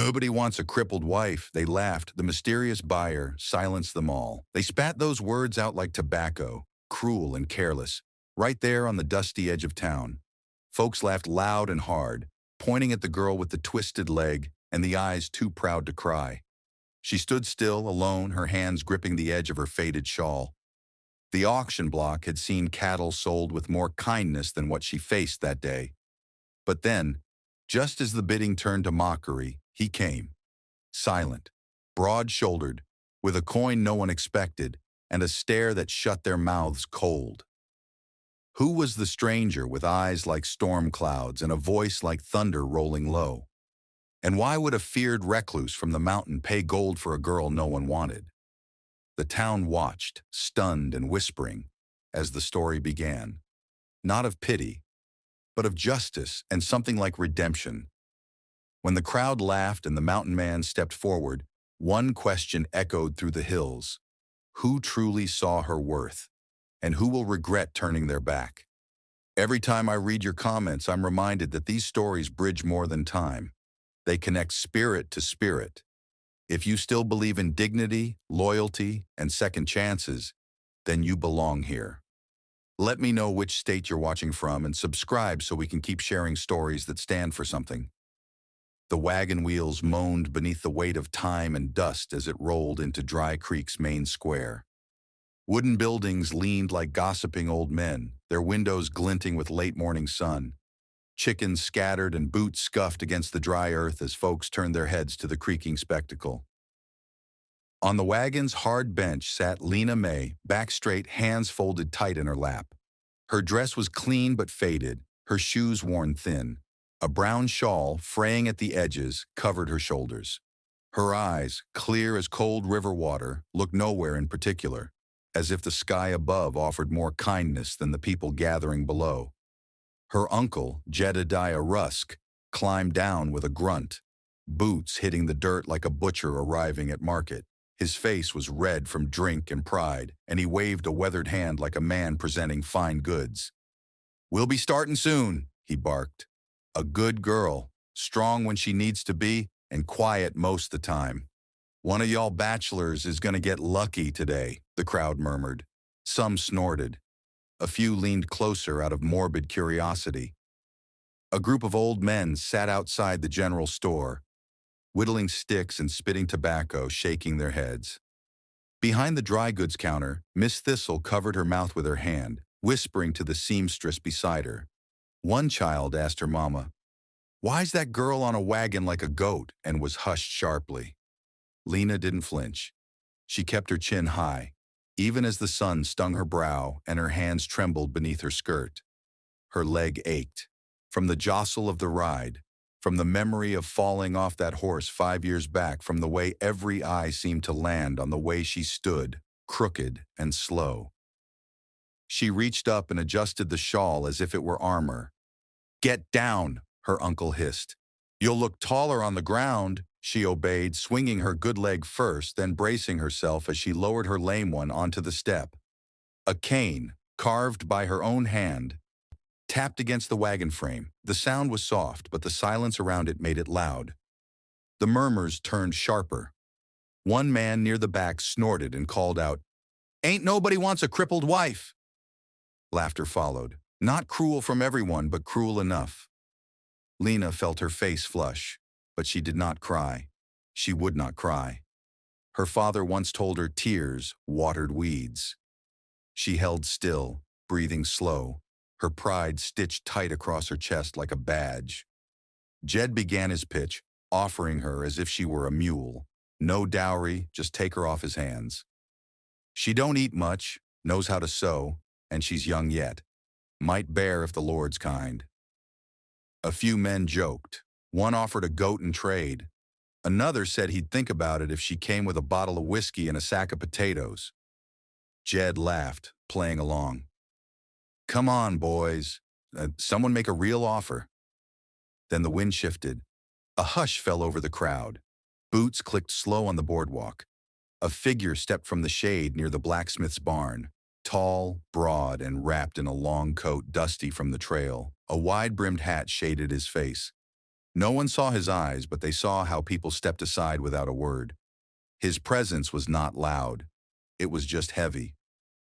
Nobody wants a crippled wife, they laughed. The mysterious buyer silenced them all. They spat those words out like tobacco, cruel and careless, right there on the dusty edge of town. Folks laughed loud and hard, pointing at the girl with the twisted leg and the eyes too proud to cry. She stood still, alone, her hands gripping the edge of her faded shawl. The auction block had seen cattle sold with more kindness than what she faced that day. But then, just as the bidding turned to mockery, he came. Silent, broad-shouldered, with a coin no one expected, and a stare that shut their mouths cold. Who was the stranger with eyes like storm clouds and a voice like thunder rolling low? And why would a feared recluse from the mountain pay gold for a girl no one wanted? The town watched, stunned and whispering, as the story began. Not of pity, but of justice and something like redemption. When the crowd laughed and the mountain man stepped forward, one question echoed through the hills. Who truly saw her worth? And who will regret turning their back? Every time I read your comments, I'm reminded that these stories bridge more than time. They connect spirit to spirit. If you still believe in dignity, loyalty, and second chances, then you belong here. Let me know which state you're watching from and subscribe so we can keep sharing stories that stand for something. The wagon wheels moaned beneath the weight of time and dust as it rolled into Dry Creek's main square. Wooden buildings leaned like gossiping old men, their windows glinting with late morning sun. Chickens scattered and boots scuffed against the dry earth as folks turned their heads to the creaking spectacle. On the wagon's hard bench sat Lena Mae, back straight, hands folded tight in her lap. Her dress was clean but faded, her shoes worn thin. A brown shawl, fraying at the edges, covered her shoulders. Her eyes, clear as cold river water, looked nowhere in particular, as if the sky above offered more kindness than the people gathering below. Her uncle, Jedediah Rusk, climbed down with a grunt, boots hitting the dirt like a butcher arriving at market. His face was red from drink and pride, and he waved a weathered hand like a man presenting fine goods. "We'll be starting soon," he barked. "A good girl, strong when she needs to be, and quiet most the time. One of y'all bachelors is gonna get lucky today," the crowd murmured. Some snorted. A few leaned closer out of morbid curiosity. A group of old men sat outside the general store, whittling sticks and spitting tobacco, shaking their heads. Behind the dry goods counter, Miss Thistle covered her mouth with her hand, whispering to the seamstress beside her. One child asked her mama, "Why's that girl on a wagon like a goat?" and was hushed sharply. Lena didn't flinch. She kept her chin high, even as the sun stung her brow and her hands trembled beneath her skirt. Her leg ached, from the jostle of the ride, from the memory of falling off that horse 5 years back, from the way every eye seemed to land on the way she stood, crooked and slow. She reached up and adjusted the shawl as if it were armor. "Get down," her uncle hissed. "You'll look taller on the ground," she obeyed, swinging her good leg first, then bracing herself as she lowered her lame one onto the step. A cane, carved by her own hand, tapped against the wagon frame. The sound was soft, but the silence around it made it loud. The murmurs turned sharper. One man near the back snorted and called out, "Ain't nobody wants a crippled wife!" Laughter followed. Not cruel from everyone, but cruel enough. Lena felt her face flush, but she did not cry. She would not cry. Her father once told her tears watered weeds. She held still, breathing slow, her pride stitched tight across her chest like a badge. Jed began his pitch, offering her as if she were a mule. No dowry, just take her off his hands. She don't eat much, knows how to sew, and she's young yet. Might bear if the Lord's kind. A few men joked. One offered a goat in trade. Another said he'd think about it if she came with a bottle of whiskey and a sack of potatoes. Jed laughed, playing along. "Come on, boys. Someone make a real offer." Then the wind shifted. A hush fell over the crowd. Boots clicked slow on the boardwalk. A figure stepped from the shade near the blacksmith's barn. Tall, broad, and wrapped in a long coat dusty from the trail. A wide-brimmed hat shaded his face. No one saw his eyes, but they saw how people stepped aside without a word. His presence was not loud. It was just heavy,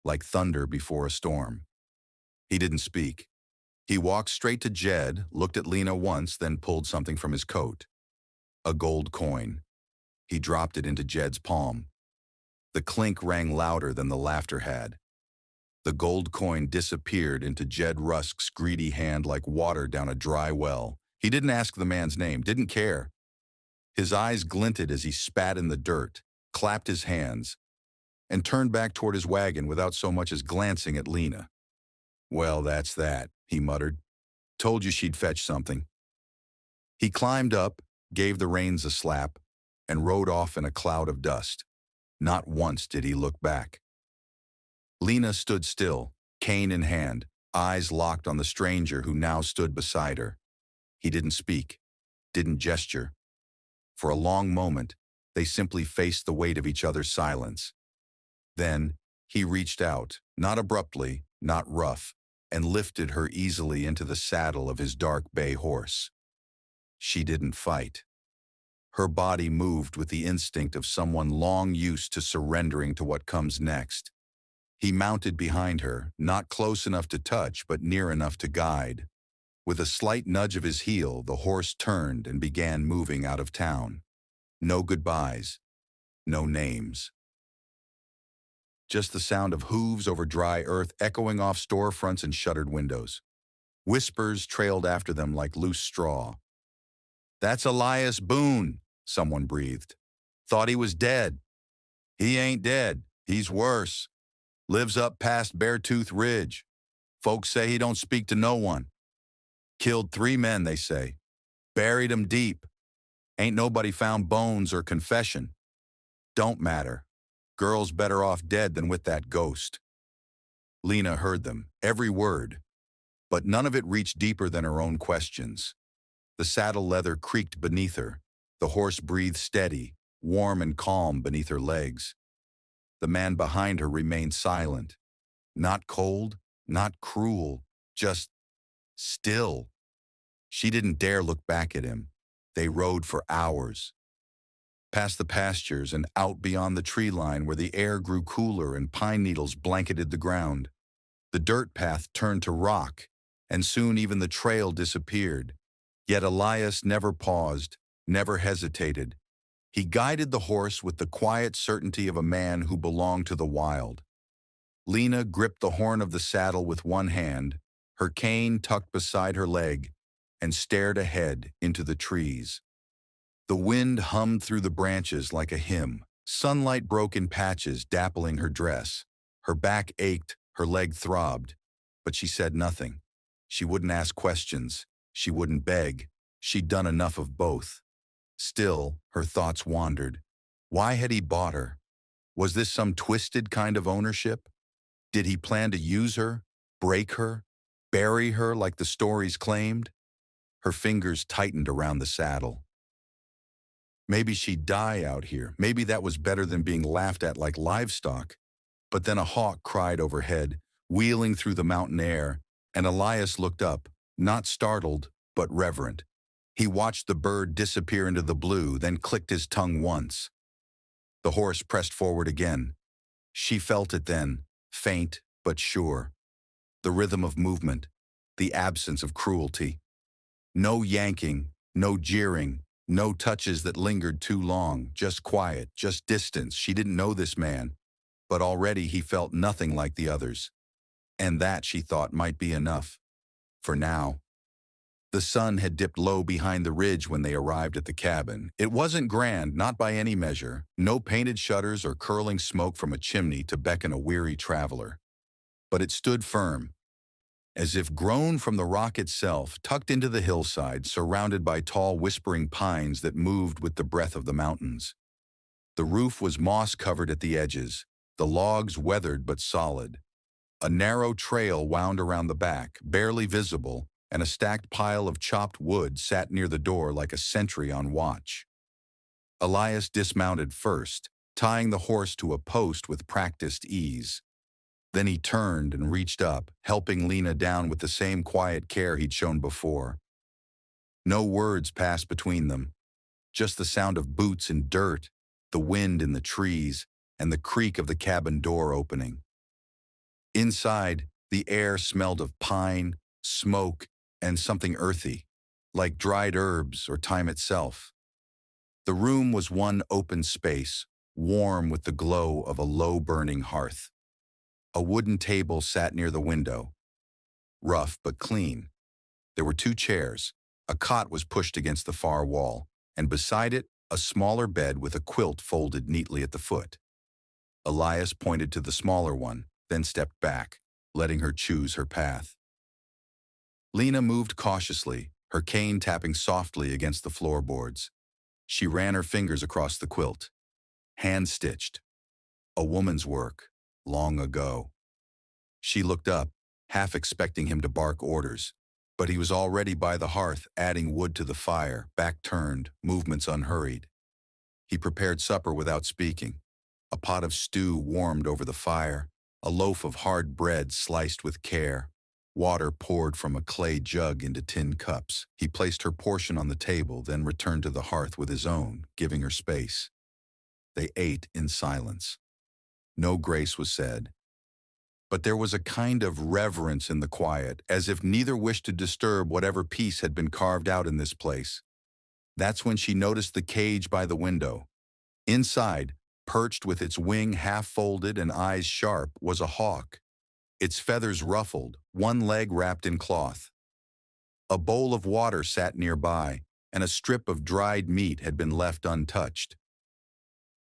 like thunder before a storm. He didn't speak. He walked straight to Jed, looked at Lena once, then pulled something from his coat. A gold coin. He dropped it into Jed's palm. The clink rang louder than the laughter had. The gold coin disappeared into Jed Rusk's greedy hand like water down a dry well. He didn't ask the man's name, didn't care. His eyes glinted as he spat in the dirt, clapped his hands, and turned back toward his wagon without so much as glancing at Lena. "Well, that's that," he muttered. "Told you she'd fetch something." He climbed up, gave the reins a slap, and rode off in a cloud of dust. Not once did he look back. Lena stood still, cane in hand, eyes locked on the stranger who now stood beside her. He didn't speak, didn't gesture. For a long moment, they simply faced the weight of each other's silence. Then, he reached out, not abruptly, not rough, and lifted her easily into the saddle of his dark bay horse. She didn't fight. Her body moved with the instinct of someone long used to surrendering to what comes next. He mounted behind her, not close enough to touch, but near enough to guide. With a slight nudge of his heel, the horse turned and began moving out of town. No goodbyes, no names. Just the sound of hooves over dry earth echoing off storefronts and shuttered windows. Whispers trailed after them like loose straw. "That's Elias Boone," someone breathed. "Thought he was dead." "He ain't dead. He's worse. Lives up past Beartooth Ridge. Folks say he don't speak to no one. Killed 3 men, they say. Buried 'em deep. Ain't nobody found bones or confession. Don't matter. Girl's better off dead than with that ghost." Lena heard them, every word, but none of it reached deeper than her own questions. The saddle leather creaked beneath her. The horse breathed steady, warm and calm beneath her legs. The man behind her remained silent. Not cold, not cruel, just still. She didn't dare look back at him. They rode for hours. Past the pastures and out beyond the tree line where the air grew cooler and pine needles blanketed the ground. The dirt path turned to rock, and soon even the trail disappeared. Yet Elias never paused, never hesitated. He guided the horse with the quiet certainty of a man who belonged to the wild. Lena gripped the horn of the saddle with one hand, her cane tucked beside her leg, and stared ahead into the trees. The wind hummed through the branches like a hymn. Sunlight broke in patches, dappling her dress. Her back ached, her leg throbbed, but she said nothing. She wouldn't ask questions. She wouldn't beg. She'd done enough of both. Still, her thoughts wandered. Why had he bought her? Was this some twisted kind of ownership? Did he plan to use her, break her, bury her like the stories claimed? Her fingers tightened around the saddle. Maybe she'd die out here. Maybe that was better than being laughed at like livestock. But then a hawk cried overhead, wheeling through the mountain air, and Elias looked up, not startled, but reverent. He watched the bird disappear into the blue, then clicked his tongue once. The horse pressed forward again. She felt it then, faint but sure. The rhythm of movement, the absence of cruelty. No yanking, no jeering, no touches that lingered too long, just quiet, just distance. She didn't know this man, but already he felt nothing like the others. And that, she thought, might be enough. For now. The sun had dipped low behind the ridge when they arrived at the cabin. It wasn't grand, not by any measure. No painted shutters or curling smoke from a chimney to beckon a weary traveler. But it stood firm, as if grown from the rock itself, tucked into the hillside, surrounded by tall whispering pines that moved with the breath of the mountains. The roof was moss-covered at the edges, the logs weathered but solid. A narrow trail wound around the back, barely visible, and a stacked pile of chopped wood sat near the door like a sentry on watch. Elias dismounted first, tying the horse to a post with practiced ease. Then he turned and reached up, helping Lena down with the same quiet care he'd shown before. No words passed between them, just the sound of boots in dirt, the wind in the trees, and the creak of the cabin door opening. Inside, the air smelled of pine, smoke, and something earthy, like dried herbs or time itself. The room was one open space, warm with the glow of a low-burning hearth. A wooden table sat near the window, rough but clean. There were two chairs. A cot was pushed against the far wall, and beside it, a smaller bed with a quilt folded neatly at the foot. Elias pointed to the smaller one, then stepped back, letting her choose her path. Lena moved cautiously, her cane tapping softly against the floorboards. She ran her fingers across the quilt. Hand-stitched. A woman's work, long ago. She looked up, half expecting him to bark orders, but he was already by the hearth, adding wood to the fire, back turned, movements unhurried. He prepared supper without speaking. A pot of stew warmed over the fire, a loaf of hard bread sliced with care, water poured from a clay jug into tin cups. He placed her portion on the table, then returned to the hearth with his own, giving her space. They ate in silence. No grace was said, but there was a kind of reverence in the quiet, as if neither wished to disturb whatever peace had been carved out in this place. That's when she noticed the cage by the window. Inside, perched with its wing half-folded and eyes sharp, was a hawk, its feathers ruffled, one leg wrapped in cloth. A bowl of water sat nearby, and a strip of dried meat had been left untouched.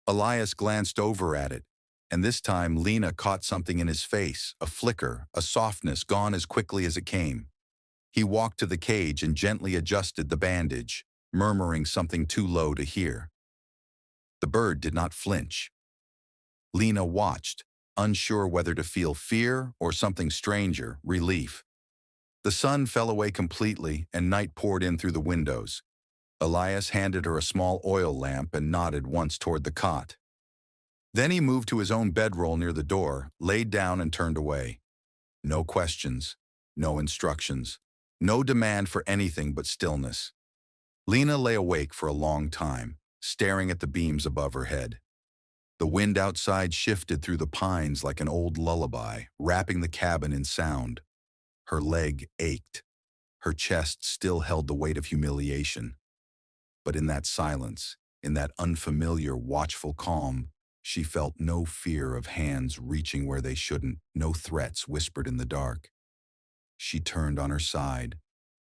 Elias glanced over at it, and this time Lena caught something in his face, a flicker, a softness gone as quickly as it came. He walked to the cage and gently adjusted the bandage, murmuring something too low to hear. The bird did not flinch. Lena watched, unsure whether to feel fear or something stranger, relief. The sun fell away completely and night poured in through the windows. Elias handed her a small oil lamp and nodded once toward the cot. Then he moved to his own bedroll near the door, laid down and turned away. No questions, no instructions, no demand for anything but stillness. Lena lay awake for a long time, staring at the beams above her head. The wind outside shifted through the pines like an old lullaby, wrapping the cabin in sound. Her leg ached. Her chest still held the weight of humiliation. But in that silence, in that unfamiliar, watchful calm, she felt no fear of hands reaching where they shouldn't, no threats whispered in the dark. She turned on her side,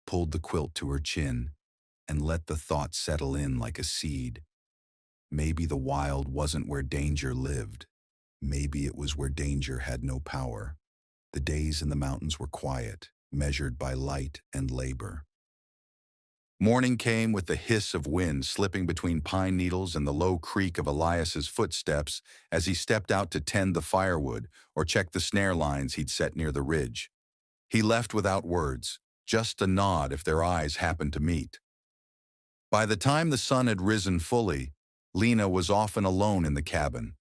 pulled the quilt to her chin, and let the thought settle in like a seed. Maybe the wild wasn't where danger lived. Maybe it was where danger had no power. The days in the mountains were quiet, measured by light and labor. Morning came with the hiss of wind slipping between pine needles and the low creak of Elias's footsteps as he stepped out to tend the firewood or check the snare lines he'd set near the ridge. He left without words, just a nod if their eyes happened to meet. By the time the sun had risen fully, Lena was often alone in the cabin,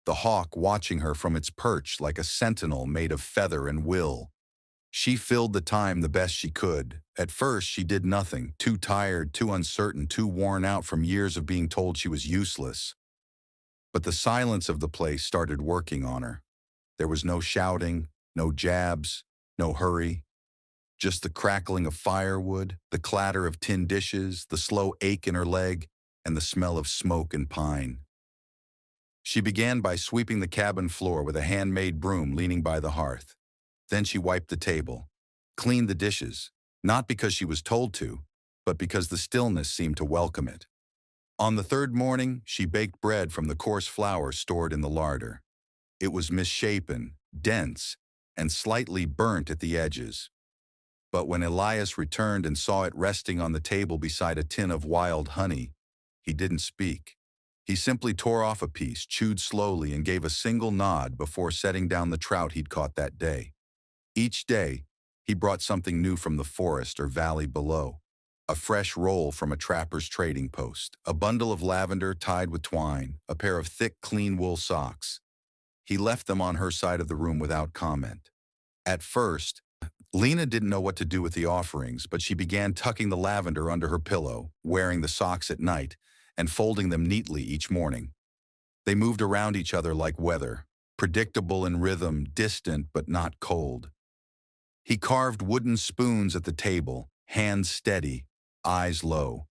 the hawk watching her from its perch like a sentinel made of feather and will. She filled the time the best she could. At first, she did nothing, too tired, too uncertain, too worn out from years of being told she was useless. But the silence of the place started working on her. There was no shouting, no jabs, no hurry. Just the crackling of firewood, the clatter of tin dishes, the slow ache in her leg, and the smell of smoke and pine. She began by sweeping the cabin floor with a handmade broom leaning by the hearth. Then she wiped the table, cleaned the dishes, not because she was told to, but because the stillness seemed to welcome it. On the third morning, she baked bread from the coarse flour stored in the larder. It was misshapen, dense, and slightly burnt at the edges. But when Elias returned and saw it resting on the table beside a tin of wild honey, he didn't speak. He simply tore off a piece, chewed slowly, and gave a single nod before setting down the trout he'd caught that day. Each day, he brought something new from the forest or valley below. A fresh roll from a trapper's trading post, a bundle of lavender tied with twine, a pair of thick, clean wool socks. He left them on her side of the room without comment. At first, Lena didn't know what to do with the offerings, but she began tucking the lavender under her pillow, wearing the socks at night, and folding them neatly each morning. They moved around each other like weather, predictable in rhythm, distant but not cold. He carved wooden spoons at the table, hands steady, eyes low.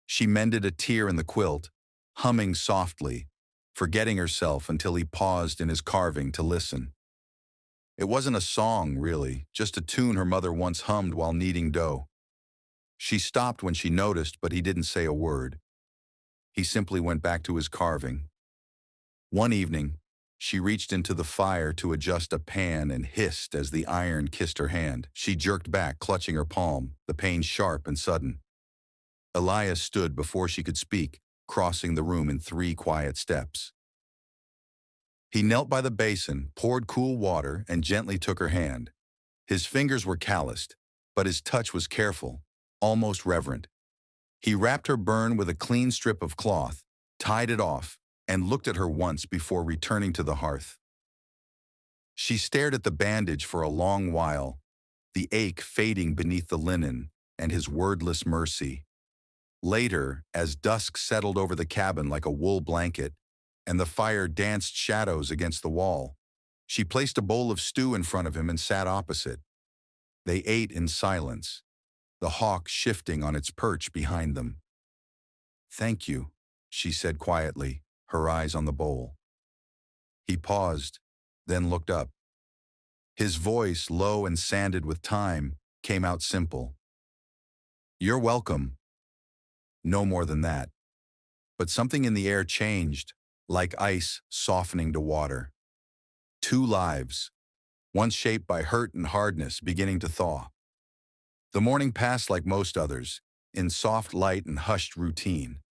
She mended a tear in the quilt, humming softly, forgetting herself until he paused in his carving to listen. It wasn't a song, really, just a tune her mother once hummed while kneading dough. She stopped when she noticed, but he didn't say a word. He simply went back to his carving. One evening, she reached into the fire to adjust a pan and hissed as the iron kissed her hand. She jerked back, clutching her palm, the pain sharp and sudden. Elias stood before she could speak, crossing the room in 3 quiet steps. He knelt by the basin, poured cool water, and gently took her hand. His fingers were calloused, but his touch was careful, almost reverent. He wrapped her burn with a clean strip of cloth, tied it off, and looked at her once before returning to the hearth. She stared at the bandage for a long while, the ache fading beneath the linen and his wordless mercy. Later, as dusk settled over the cabin like a wool blanket, and the fire danced shadows against the wall, she placed a bowl of stew in front of him and sat opposite. They ate in silence, the hawk shifting on its perch behind them. "Thank you," she said quietly, her eyes on the bowl. He paused, then looked up. His voice, low and sanded with time, came out simple. "You're welcome." No more than that. But something in the air changed, like ice softening to water. 2 lives, once shaped by hurt and hardness, beginning to thaw. The morning passed like most others, in soft light and hushed routine.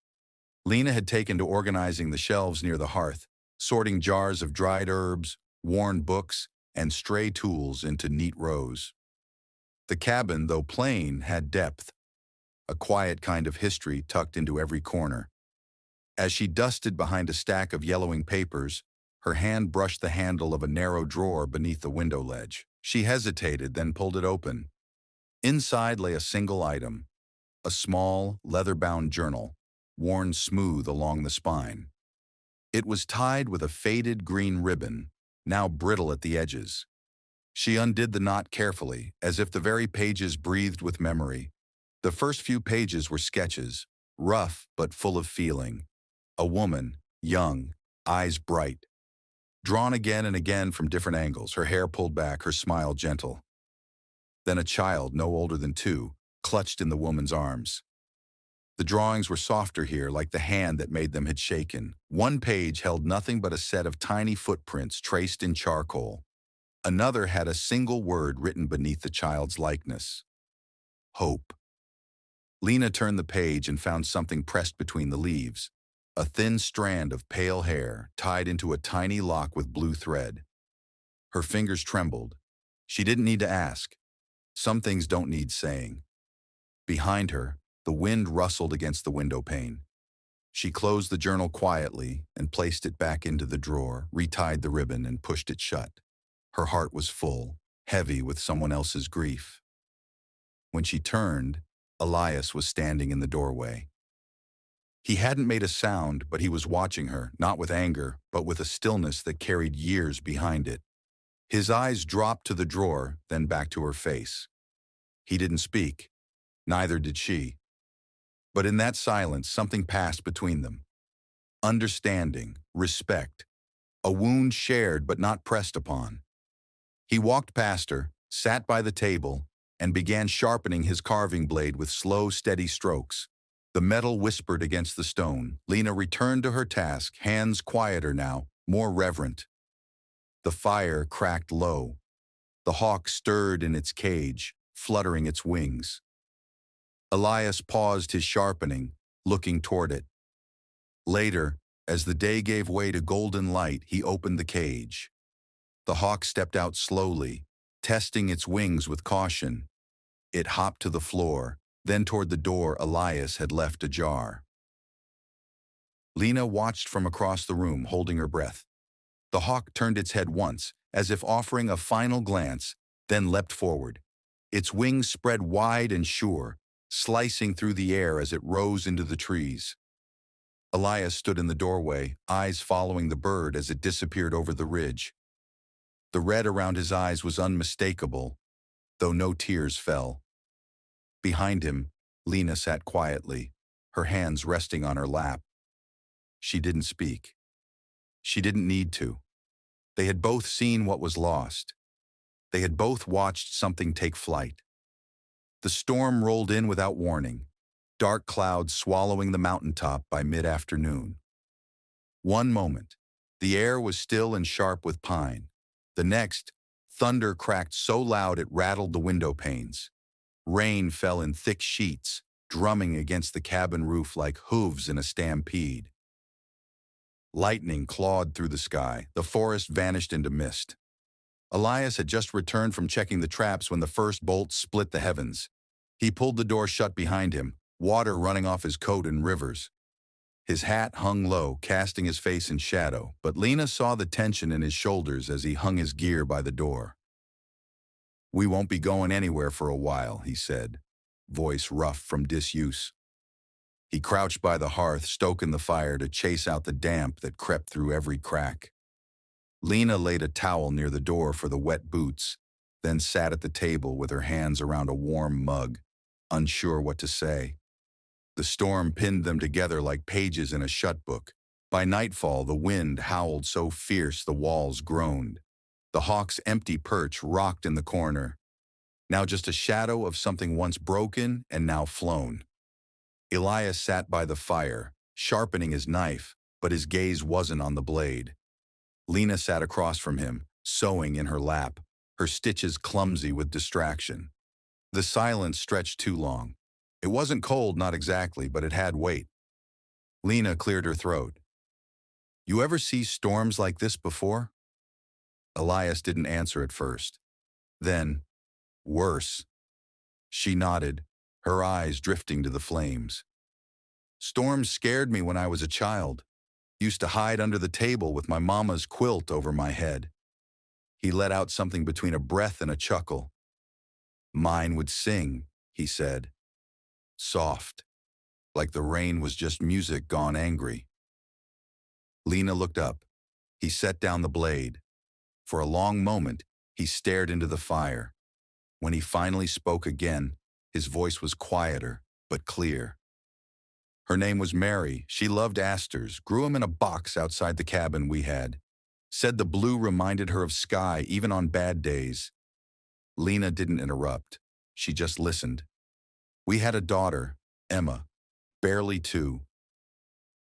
Lena had taken to organizing the shelves near the hearth, sorting jars of dried herbs, worn books, and stray tools into neat rows. The cabin, though plain, had depth, a quiet kind of history tucked into every corner. As she dusted behind a stack of yellowing papers, her hand brushed the handle of a narrow drawer beneath the window ledge. She hesitated, then pulled it open. Inside lay a single item, a small, leather-bound journal, worn smooth along the spine. It was tied with a faded green ribbon, now brittle at the edges. She undid the knot carefully, as if the very pages breathed with memory. The first few pages were sketches, rough but full of feeling. A woman, young, eyes bright. Drawn again and again from different angles, her hair pulled back, her smile gentle. Then a child, no older than 2, clutched in the woman's arms. The drawings were softer here, like the hand that made them had shaken. One page held nothing but a set of tiny footprints traced in charcoal. Another had a single word written beneath the child's likeness. Hope. Lena turned the page and found something pressed between the leaves. A thin strand of pale hair tied into a tiny lock with blue thread. Her fingers trembled. She didn't need to ask. Some things don't need saying. Behind her, the wind rustled against the window pane. She closed the journal quietly and placed it back into the drawer, retied the ribbon and pushed it shut. Her heart was full, heavy with someone else's grief. When she turned, Elias was standing in the doorway. He hadn't made a sound, but he was watching her, not with anger, but with a stillness that carried years behind it. His eyes dropped to the drawer, then back to her face. He didn't speak. Neither did she. But in that silence, something passed between them. Understanding, respect, a wound shared but not pressed upon. He walked past her, sat by the table, and began sharpening his carving blade with slow, steady strokes. The metal whispered against the stone. Lena returned to her task, hands quieter now, more reverent. The fire cracked low. The hawk stirred in its cage, fluttering its wings. Elias paused his sharpening, looking toward it. Later, as the day gave way to golden light, he opened the cage. The hawk stepped out slowly, testing its wings with caution. It hopped to the floor, then toward the door Elias had left ajar. Lena watched from across the room, holding her breath. The hawk turned its head once, as if offering a final glance, then leapt forward. Its wings spread wide and sure, slicing through the air as it rose into the trees. Elias stood in the doorway, eyes following the bird as it disappeared over the ridge. The red around his eyes was unmistakable, though no tears fell. Behind him, Lena sat quietly, her hands resting on her lap. She didn't speak. She didn't need to. They had both seen what was lost. They had both watched something take flight. The storm rolled in without warning, dark clouds swallowing the mountaintop by mid-afternoon. One moment, the air was still and sharp with pine. The next, thunder cracked so loud it rattled the window panes. Rain fell in thick sheets, drumming against the cabin roof like hooves in a stampede. Lightning clawed through the sky. The forest vanished into mist. Elias had just returned from checking the traps when the first bolt split the heavens. He pulled the door shut behind him, water running off his coat in rivers. His hat hung low, casting his face in shadow, but Lena saw the tension in his shoulders as he hung his gear by the door. "We won't be going anywhere for a while," he said, voice rough from disuse. He crouched by the hearth, stoking the fire to chase out the damp that crept through every crack. Lena laid a towel near the door for the wet boots, then sat at the table with her hands around a warm mug, unsure what to say. The storm pinned them together like pages in a shut book. By nightfall, the wind howled so fierce the walls groaned. The hawk's empty perch rocked in the corner, now just a shadow of something once broken and now flown. Elias sat by the fire, sharpening his knife, but his gaze wasn't on the blade. Lena sat across from him, sewing in her lap, her stitches clumsy with distraction. The silence stretched too long. It wasn't cold, not exactly, but it had weight. Lena cleared her throat. "You ever see storms like this before?" Elias didn't answer at first. Then, "Worse." She nodded, her eyes drifting to the flames. "Storms scared me when I was a child. Used to hide under the table with my mama's quilt over my head." He let out something between a breath and a chuckle. "Mine would sing," he said. Soft, like the rain was just music gone angry. Lena looked up. He set down the blade. For a long moment, he stared into the fire. When he finally spoke again, his voice was quieter, but clear. "Her name was Mary. She loved asters, grew 'em in a box outside the cabin we had. Said the blue reminded her of sky, even on bad days." Lena didn't interrupt. She just listened. "We had a daughter, Emma, barely 2.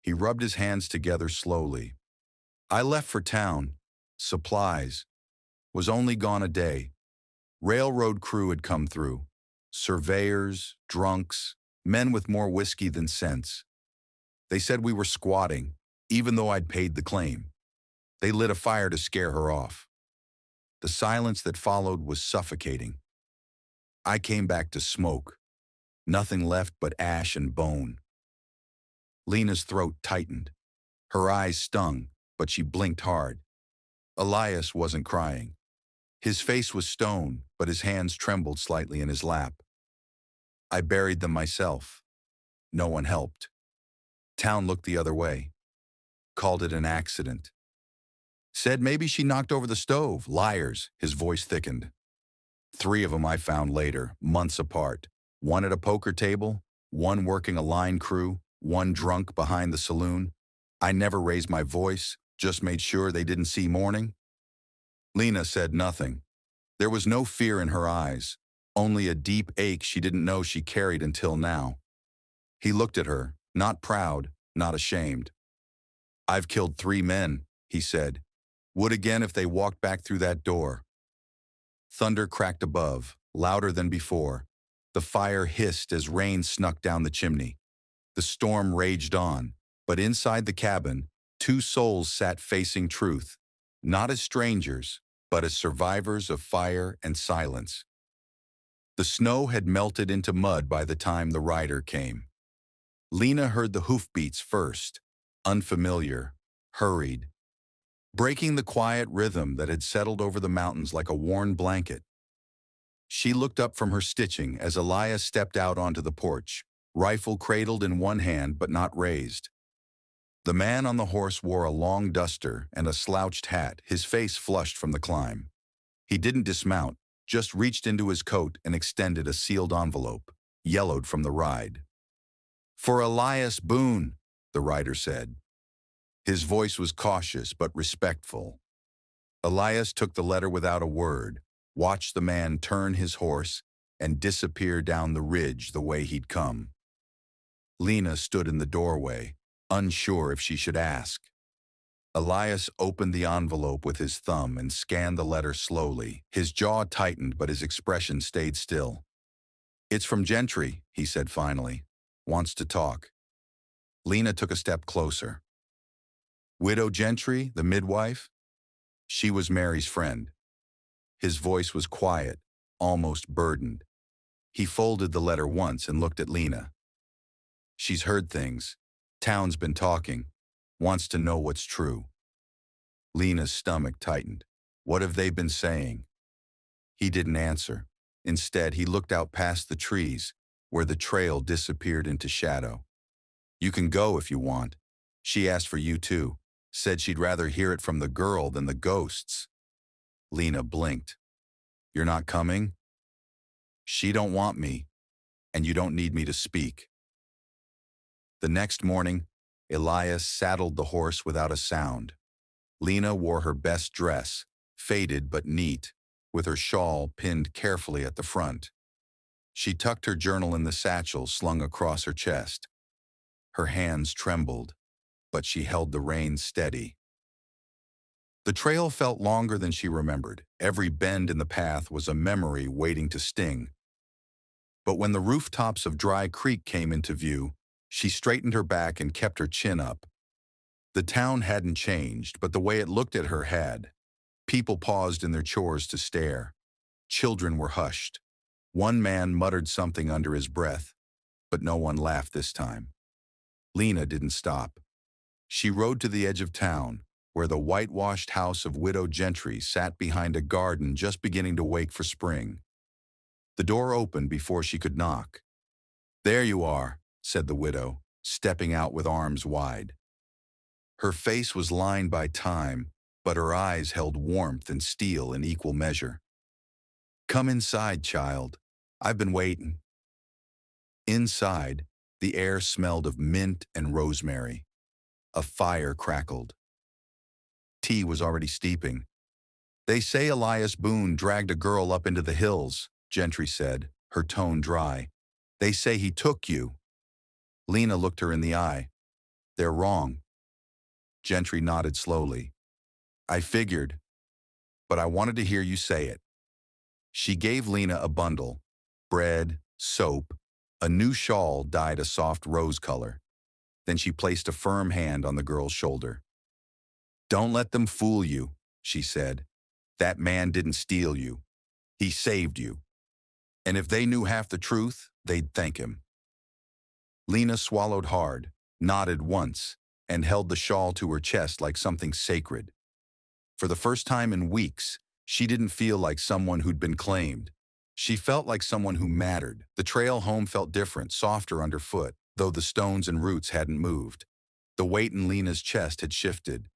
He rubbed his hands together slowly. "I left for town. Supplies. Was only gone a day. Railroad crew had come through. Surveyors, drunks, men with more whiskey than sense. They said we were squatting, even though I'd paid the claim. They lit a fire to scare her off. The silence that followed was suffocating. I came back to smoke. Nothing left but ash and bone." Lena's throat tightened. Her eyes stung, but she blinked hard. Elias wasn't crying. His face was stone, but his hands trembled slightly in his lap. "I buried them myself. No one helped. Town looked the other way. Called it an accident. Said maybe she knocked over the stove. Liars." His voice thickened. 3 of them I found later, months apart. One at a poker table, one working a line crew, one drunk behind the saloon. I never raised my voice, just made sure they didn't see morning." Lena said nothing. There was no fear in her eyes, only a deep ache she didn't know she carried until now. He looked at her, not proud, not ashamed. "I've killed 3 men," he said. "Would again if they walked back through that door." Thunder cracked above, louder than before. The fire hissed as rain snuck down the chimney. The storm raged on, but inside the cabin, 2 souls sat facing truth, not as strangers, but as survivors of fire and silence. The snow had melted into mud by the time the rider came. Lena heard the hoofbeats first, unfamiliar, hurried, breaking the quiet rhythm that had settled over the mountains like a worn blanket. She looked up from her stitching as Elias stepped out onto the porch, rifle cradled in one hand but not raised. The man on the horse wore a long duster and a slouched hat, his face flushed from the climb. He didn't dismount, just reached into his coat and extended a sealed envelope, yellowed from the ride. "For Elias Boone," the rider said. His voice was cautious but respectful. Elias took the letter without a word, watched the man turn his horse, and disappear down the ridge the way he'd come. Lena stood in the doorway, unsure if she should ask. Elias opened the envelope with his thumb and scanned the letter slowly. His jaw tightened, but his expression stayed still. "It's from Gentry," he said finally. "Wants to talk." Lena took a step closer. "Widow Gentry, the midwife?" She was Mary's friend. His voice was quiet, almost burdened. He folded the letter once and looked at Lena. "She's heard things. Town's been talking. Wants to know what's true." Lena's stomach tightened. What have they been saying? He didn't answer. Instead, he looked out past the trees, where the trail disappeared into shadow. "You can go if you want. She asked for you too. Said she'd rather hear it from the girl than the ghosts." Lena blinked. "You're not coming?" "She don't want me, and you don't need me to speak." The next morning, Elias saddled the horse without a sound. Lena wore her best dress, faded but neat, with her shawl pinned carefully at the front. She tucked her journal in the satchel slung across her chest. Her hands trembled, but she held the reins steady. The trail felt longer than she remembered. Every bend in the path was a memory waiting to sting. But when the rooftops of Dry Creek came into view, she straightened her back and kept her chin up. The town hadn't changed, but the way it looked at her had. People paused in their chores to stare. Children were hushed. One man muttered something under his breath, but no one laughed this time. Lena didn't stop. She rode to the edge of town, where the whitewashed house of Widow Gentry sat behind a garden just beginning to wake for spring. The door opened before she could knock. "There you are," said the widow, stepping out with arms wide. Her face was lined by time, but her eyes held warmth and steel in equal measure. "Come inside, child. I've been waiting." Inside, the air smelled of mint and rosemary. A fire crackled. Tea was already steeping. "They say Elias Boone dragged a girl up into the hills," Gentry said, her tone dry. "They say he took you." Lena looked her in the eye. "They're wrong." Gentry nodded slowly. "I figured, but I wanted to hear you say it." She gave Lena a bundle: bread, soap, a new shawl dyed a soft rose color. Then she placed a firm hand on the girl's shoulder. "Don't let them fool you," she said. "That man didn't steal you. He saved you. And if they knew half the truth, they'd thank him." Lena swallowed hard, nodded once, and held the shawl to her chest like something sacred. For the first time in weeks, she didn't feel like someone who'd been claimed. She felt like someone who mattered. The trail home felt different, softer underfoot, though the stones and roots hadn't moved. The weight in Lena's chest had shifted.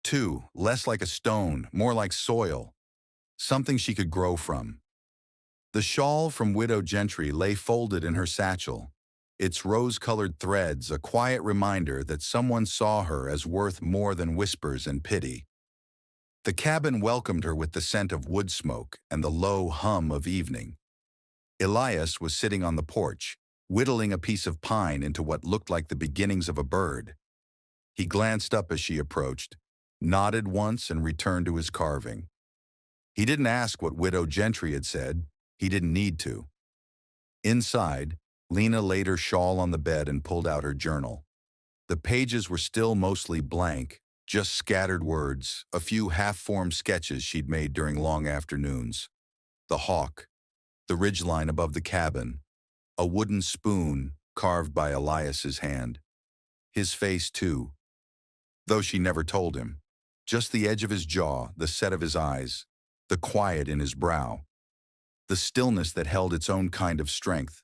Too, less like a stone, more like soil, something she could grow from. The shawl from Widow Gentry lay folded in her satchel, its rose-colored threads a quiet reminder that someone saw her as worth more than whispers and pity. The cabin welcomed her with the scent of wood smoke and the low hum of evening. Elias was sitting on the porch, whittling a piece of pine into what looked like the beginnings of a bird. He glanced up as she approached, nodded once and returned to his carving. He didn't ask what Widow Gentry had said. He didn't need to. Inside, Lena laid her shawl on the bed and pulled out her journal. The pages were still mostly blank, just scattered words, a few half-formed sketches she'd made during long afternoons. The hawk, the ridgeline above the cabin, a wooden spoon carved by Elias's hand. His face, too, though she never told him. Just the edge of his jaw, the set of his eyes, the quiet in his brow. the stillness that held its own kind of strength.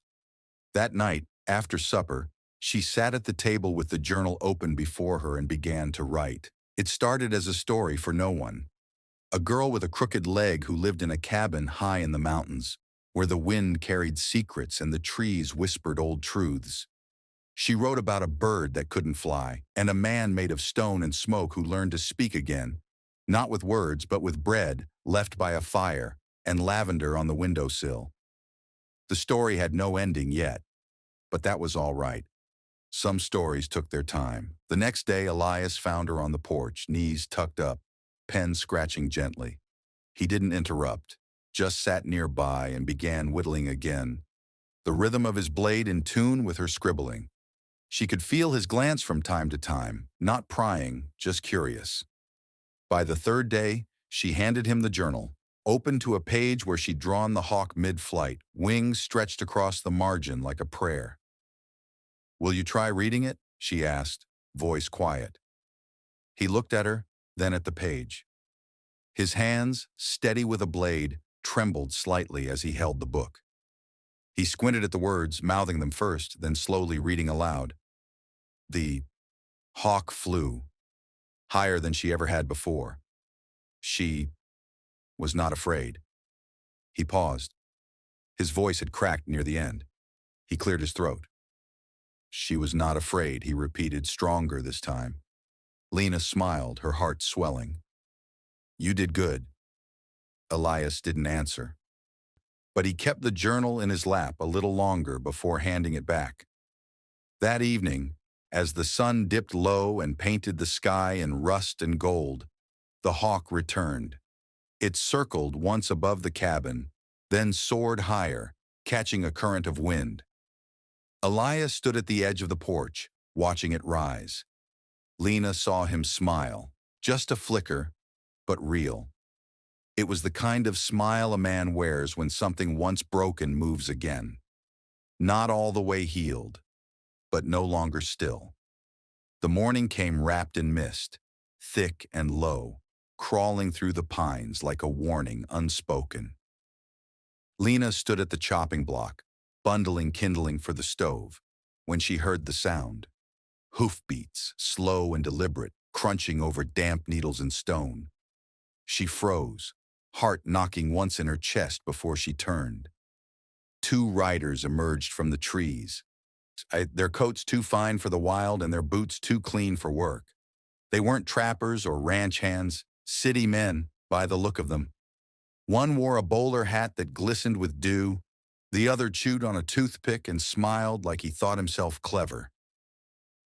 That night, after supper, she sat at the table with the journal open before her and began to write. It started as a story for no one. A girl with a crooked leg who lived in a cabin high in the mountains, where the wind carried secrets and the trees whispered old truths. She wrote about a bird that couldn't fly, and a man made of stone and smoke who learned to speak again, not with words but with bread left by a fire and lavender on the windowsill. The story had no ending yet, but that was all right. Some stories took their time. The next day, Elias found her on the porch, knees tucked up, pen scratching gently. He didn't interrupt, just sat nearby and began whittling again, the rhythm of his blade in tune with her scribbling. She could feel his glance from time to time, not prying, just curious. By the third day, she handed him the journal, open to a page where she'd drawn the hawk mid-flight, wings stretched across the margin like a prayer. "Will you try reading it?" she asked, voice quiet. He looked at her, then at the page. His hands, steady with a blade, trembled slightly as he held the book. He squinted at the words, mouthing them first, then slowly reading aloud. The hawk flew, higher than she ever had before. She was not afraid. He paused. His voice had cracked near the end. He cleared his throat. "She was not afraid," he repeated, stronger this time. Lena smiled, her heart swelling. "You did good." Elias didn't answer. But he kept the journal in his lap a little longer before handing it back. That evening, as the sun dipped low and painted the sky in rust and gold, the hawk returned. It circled once above the cabin, then soared higher, catching a current of wind. Elias stood at the edge of the porch, watching it rise. Lena saw him smile, just a flicker, but real. It was the kind of smile a man wears when something once broken moves again. Not all the way healed, but no longer still. The morning came wrapped in mist, thick and low, crawling through the pines like a warning unspoken. Lena stood at the chopping block, bundling kindling for the stove, when she heard the sound. Hoofbeats, slow and deliberate, crunching over damp needles and stone. She froze, heart knocking once in her chest before she turned. Two riders emerged from the trees, their coats too fine for the wild and their boots too clean for work. They weren't trappers or ranch hands, city men, by the look of them. One wore a bowler hat that glistened with dew, the other chewed on a toothpick and smiled like he thought himself clever.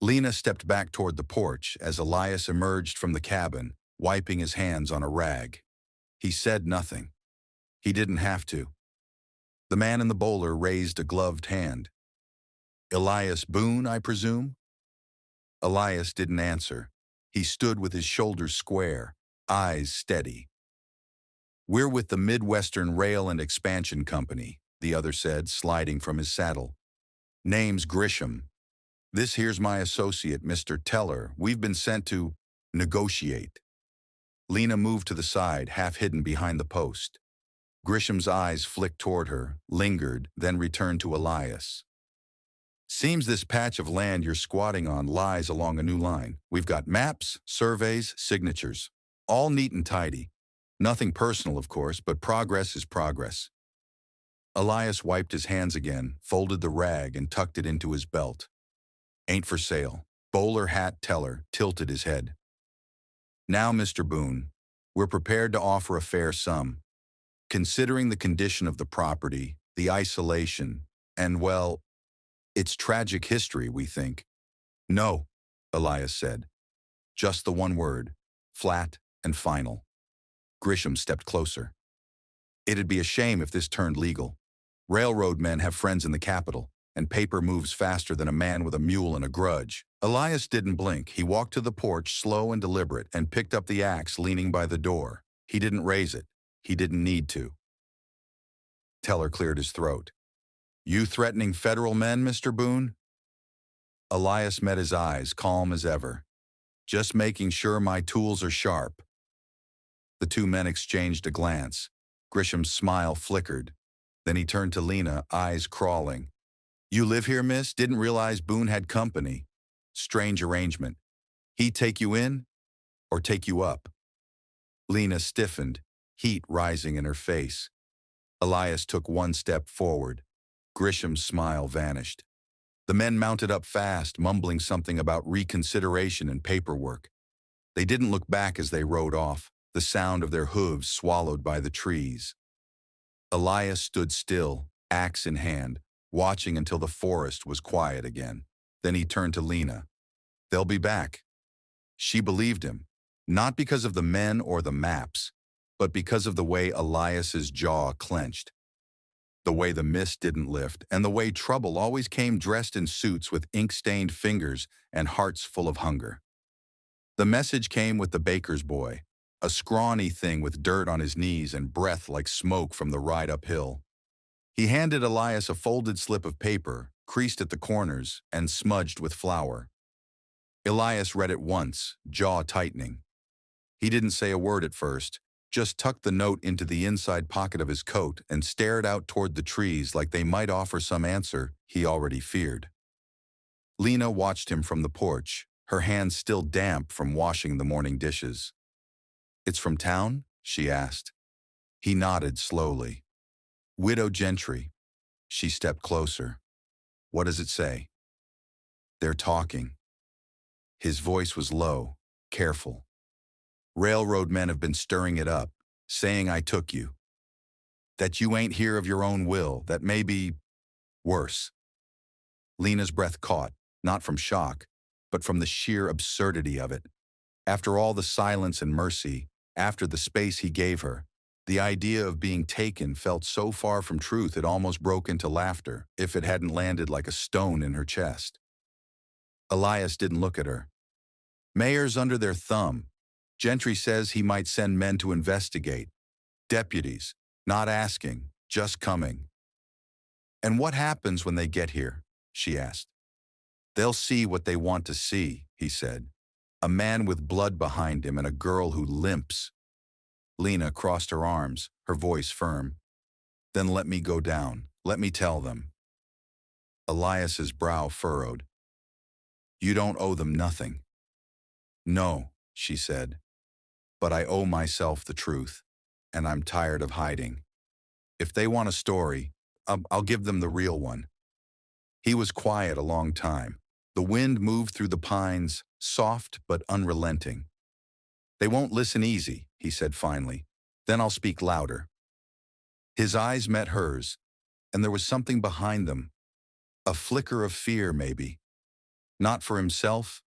Lena stepped back toward the porch as Elias emerged from the cabin, wiping his hands on a rag. He said nothing. He didn't have to. The man in the bowler raised a gloved hand. "Elias Boone, I presume?" Elias didn't answer. He stood with his shoulders square, eyes steady. "We're with the Midwestern Rail and Expansion Company," the other said, sliding from his saddle. "Name's Grisham. This here's my associate, Mr. Teller. We've been sent to negotiate." Lena moved to the side, half hidden behind the post. Grisham's eyes flicked toward her, lingered, then returned to Elias. "Seems this patch of land you're squatting on lies along a new line. We've got maps, surveys, signatures. All neat and tidy. Nothing personal, of course, but progress is progress." Elias wiped his hands again, folded the rag, and tucked it into his belt. "Ain't for sale." Bowler hat Teller tilted his head. "Now, Mr. Boone, we're prepared to offer a fair sum. Considering the condition of the property, the isolation, and, well, its tragic history, we think." "No," Elias said. Just the one word, flat and final. Grisham stepped closer. "It'd be a shame if this turned legal. Railroad men have friends in the capital, and paper moves faster than a man with a mule and a grudge." Elias didn't blink. He walked to the porch, slow and deliberate, and picked up the axe leaning by the door. He didn't raise it. He didn't need to. Teller cleared his throat. "You threatening federal men, Mr. Boone?" Elias met his eyes, calm as ever. "Just making sure my tools are sharp." The two men exchanged a glance. Grisham's smile flickered. Then he turned to Lena, eyes crawling. "You live here, miss? Didn't realize Boone had company. Strange arrangement. He take you in or take you up?" Lena stiffened, heat rising in her face. Elias took one step forward. Grisham's smile vanished. The men mounted up fast, mumbling something about reconsideration and paperwork. They didn't look back as they rode off, the sound of their hooves swallowed by the trees. Elias stood still, axe in hand, watching until the forest was quiet again. Then he turned to Lena. "They'll be back." She believed him, not because of the men or the maps, but because of the way Elias's jaw clenched, the way the mist didn't lift, and the way trouble always came dressed in suits with ink-stained fingers and hearts full of hunger. The message came with the baker's boy, a scrawny thing with dirt on his knees and breath like smoke from the ride uphill. He handed Elias a folded slip of paper, creased at the corners and smudged with flour. Elias read it once, jaw tightening. He didn't say a word at first, just tucked the note into the inside pocket of his coat and stared out toward the trees like they might offer some answer he already feared. Lena watched him from the porch, her hands still damp from washing the morning dishes. "It's from town?" she asked. He nodded slowly. "Widow Gentry." She stepped closer. "What does it say?" "They're talking." His voice was low, careful. "Railroad men have been stirring it up, saying I took you. That you ain't here of your own will, that may be worse." Lena's breath caught, not from shock, but from the sheer absurdity of it. After all the silence and mercy, after the space he gave her, the idea of being taken felt so far from truth it almost broke into laughter, if it hadn't landed like a stone in her chest. Elias didn't look at her. "Mayor's under their thumb. Gentry says he might send men to investigate. Deputies, not asking, just coming." "And what happens when they get here?" she asked. "They'll see what they want to see," he said. "A man with blood behind him and a girl who limps." Lena crossed her arms, her voice firm. "Then let me go down. Let me tell them." Elias's brow furrowed. "You don't owe them nothing." "No," she said. "But I owe myself the truth, and I'm tired of hiding. If they want a story, I'll give them the real one." He was quiet a long time. The wind moved through the pines, soft but unrelenting. "They won't listen easy," he said finally. "Then I'll speak louder." His eyes met hers, and there was something behind them, a flicker of fear maybe, not for himself,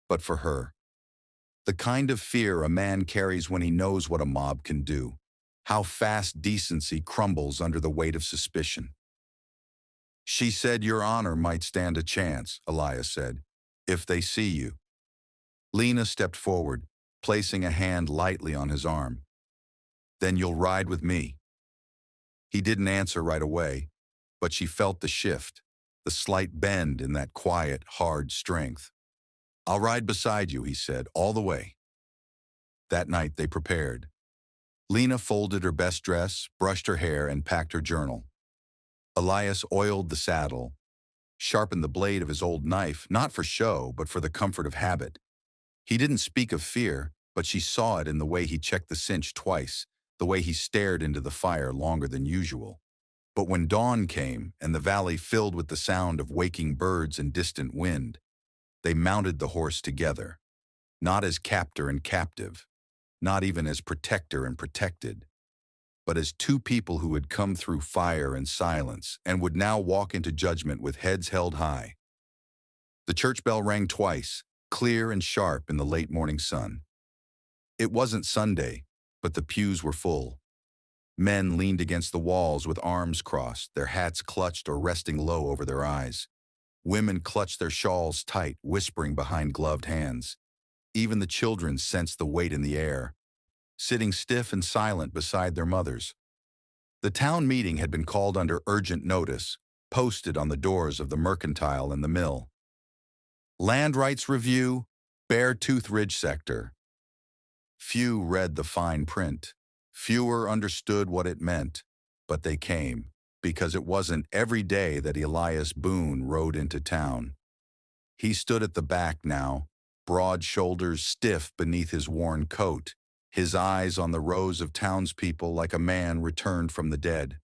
but for her. The kind of fear a man carries when he knows what a mob can do, how fast decency crumbles under the weight of suspicion. "She said your honor might stand a chance," Elias said, "if they see you." Lena stepped forward, placing a hand lightly on his arm. "Then you'll ride with me." He didn't answer right away, but she felt the shift, the slight bend in that quiet, hard strength. "I'll ride beside you," he said, "all the way." That night they prepared. Lena folded her best dress, brushed her hair, and packed her journal. Elias oiled the saddle, sharpened the blade of his old knife, not for show, but for the comfort of habit. He didn't speak of fear, but she saw it in the way he checked the cinch twice, the way he stared into the fire longer than usual. But when dawn came and the valley filled with the sound of waking birds and distant wind, they mounted the horse together, not as captor and captive, not even as protector and protected, but as two people who had come through fire and silence and would now walk into judgment with heads held high. The church bell rang twice, clear and sharp in the late morning sun. It wasn't Sunday, but the pews were full. Men leaned against the walls with arms crossed, their hats clutched or resting low over their eyes. Women clutched their shawls tight, whispering behind gloved hands. Even the children sensed the weight in the air, sitting stiff and silent beside their mothers. The town meeting had been called under urgent notice, posted on the doors of the mercantile and the mill. "Land rights review, Beartooth Ridge sector." Few read the fine print. Fewer understood what it meant, but they came. because it wasn't every day that Elias Boone rode into town. He stood at the back now, broad shoulders stiff beneath his worn coat, his eyes on the rows of townspeople like a man returned from the dead.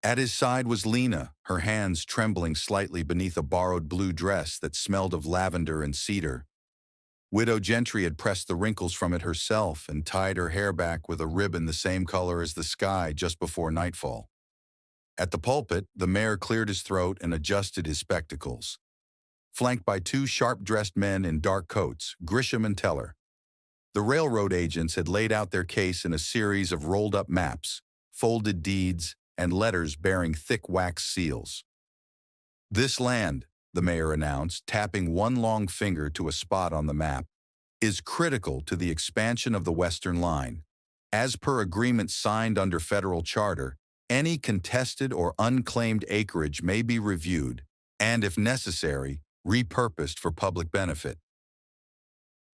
At his side was Lena, her hands trembling slightly beneath a borrowed blue dress that smelled of lavender and cedar. Widow Gentry had pressed the wrinkles from it herself and tied her hair back with a ribbon the same color as the sky just before nightfall. At the pulpit, the mayor cleared his throat and adjusted his spectacles. Flanked by two sharp-dressed men in dark coats, Grisham and Teller. The railroad agents had laid out their case in a series of rolled-up maps, folded deeds, and letters bearing thick wax seals. "This land," the mayor announced, tapping one long finger to a spot on the map, "is critical to the expansion of the Western Line. As per agreement signed under federal charter, any contested or unclaimed acreage may be reviewed and, if necessary, repurposed for public benefit."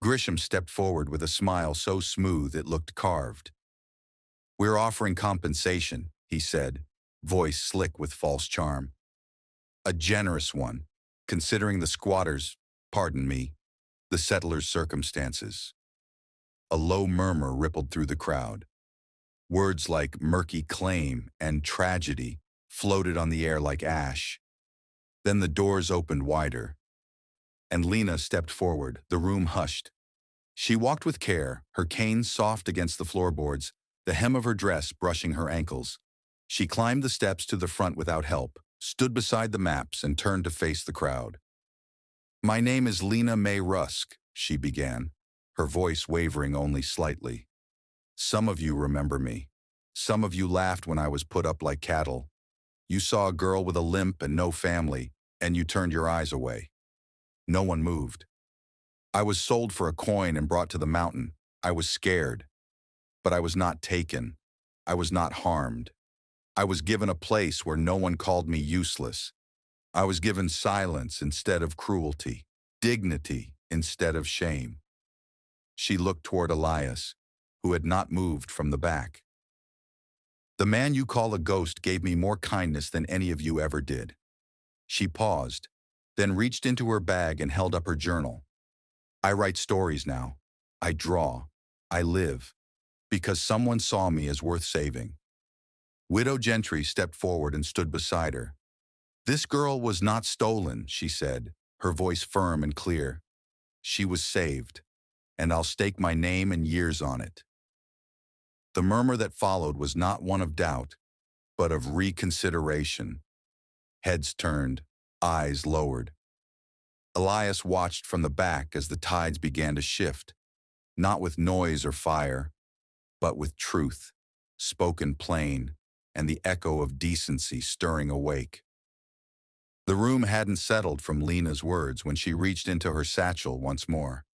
Grisham stepped forward with a smile so smooth it looked carved. "We're offering compensation," he said, voice slick with false charm. "A generous one, considering the squatters', pardon me, the settlers' circumstances." A low murmur rippled through the crowd. Words like murky claim and tragedy floated on the air like ash. Then the doors opened wider, and Lena stepped forward, the room hushed. She walked with care, her cane soft against the floorboards, the hem of her dress brushing her ankles. She climbed the steps to the front without help, stood beside the maps, and turned to face the crowd. "My name is Lena Mae Rusk," she began, her voice wavering only slightly. "Some of you remember me. Some of you laughed when I was put up like cattle. You saw a girl with a limp and no family, and you turned your eyes away. No one moved. I was sold for a coin and brought to the mountain. I was scared. But I was not taken. I was not harmed. I was given a place where no one called me useless. I was given silence instead of cruelty, dignity instead of shame." She looked toward Elias, who had not moved from the back. "The man you call a ghost gave me more kindness than any of you ever did." She paused, then reached into her bag and held up her journal. "I write stories now. I draw. I live. Because someone saw me as worth saving." Widow Gentry stepped forward and stood beside her. "This girl was not stolen," she said, her voice firm and clear. "She was saved, and I'll stake my name and years on it." The murmur that followed was not one of doubt, but of reconsideration. Heads turned, eyes lowered. Elias watched from the back as the tides began to shift, not with noise or fire, but with truth, spoken plain, and the echo of decency stirring awake. The room hadn't settled from Lena's words when she reached into her satchel once more.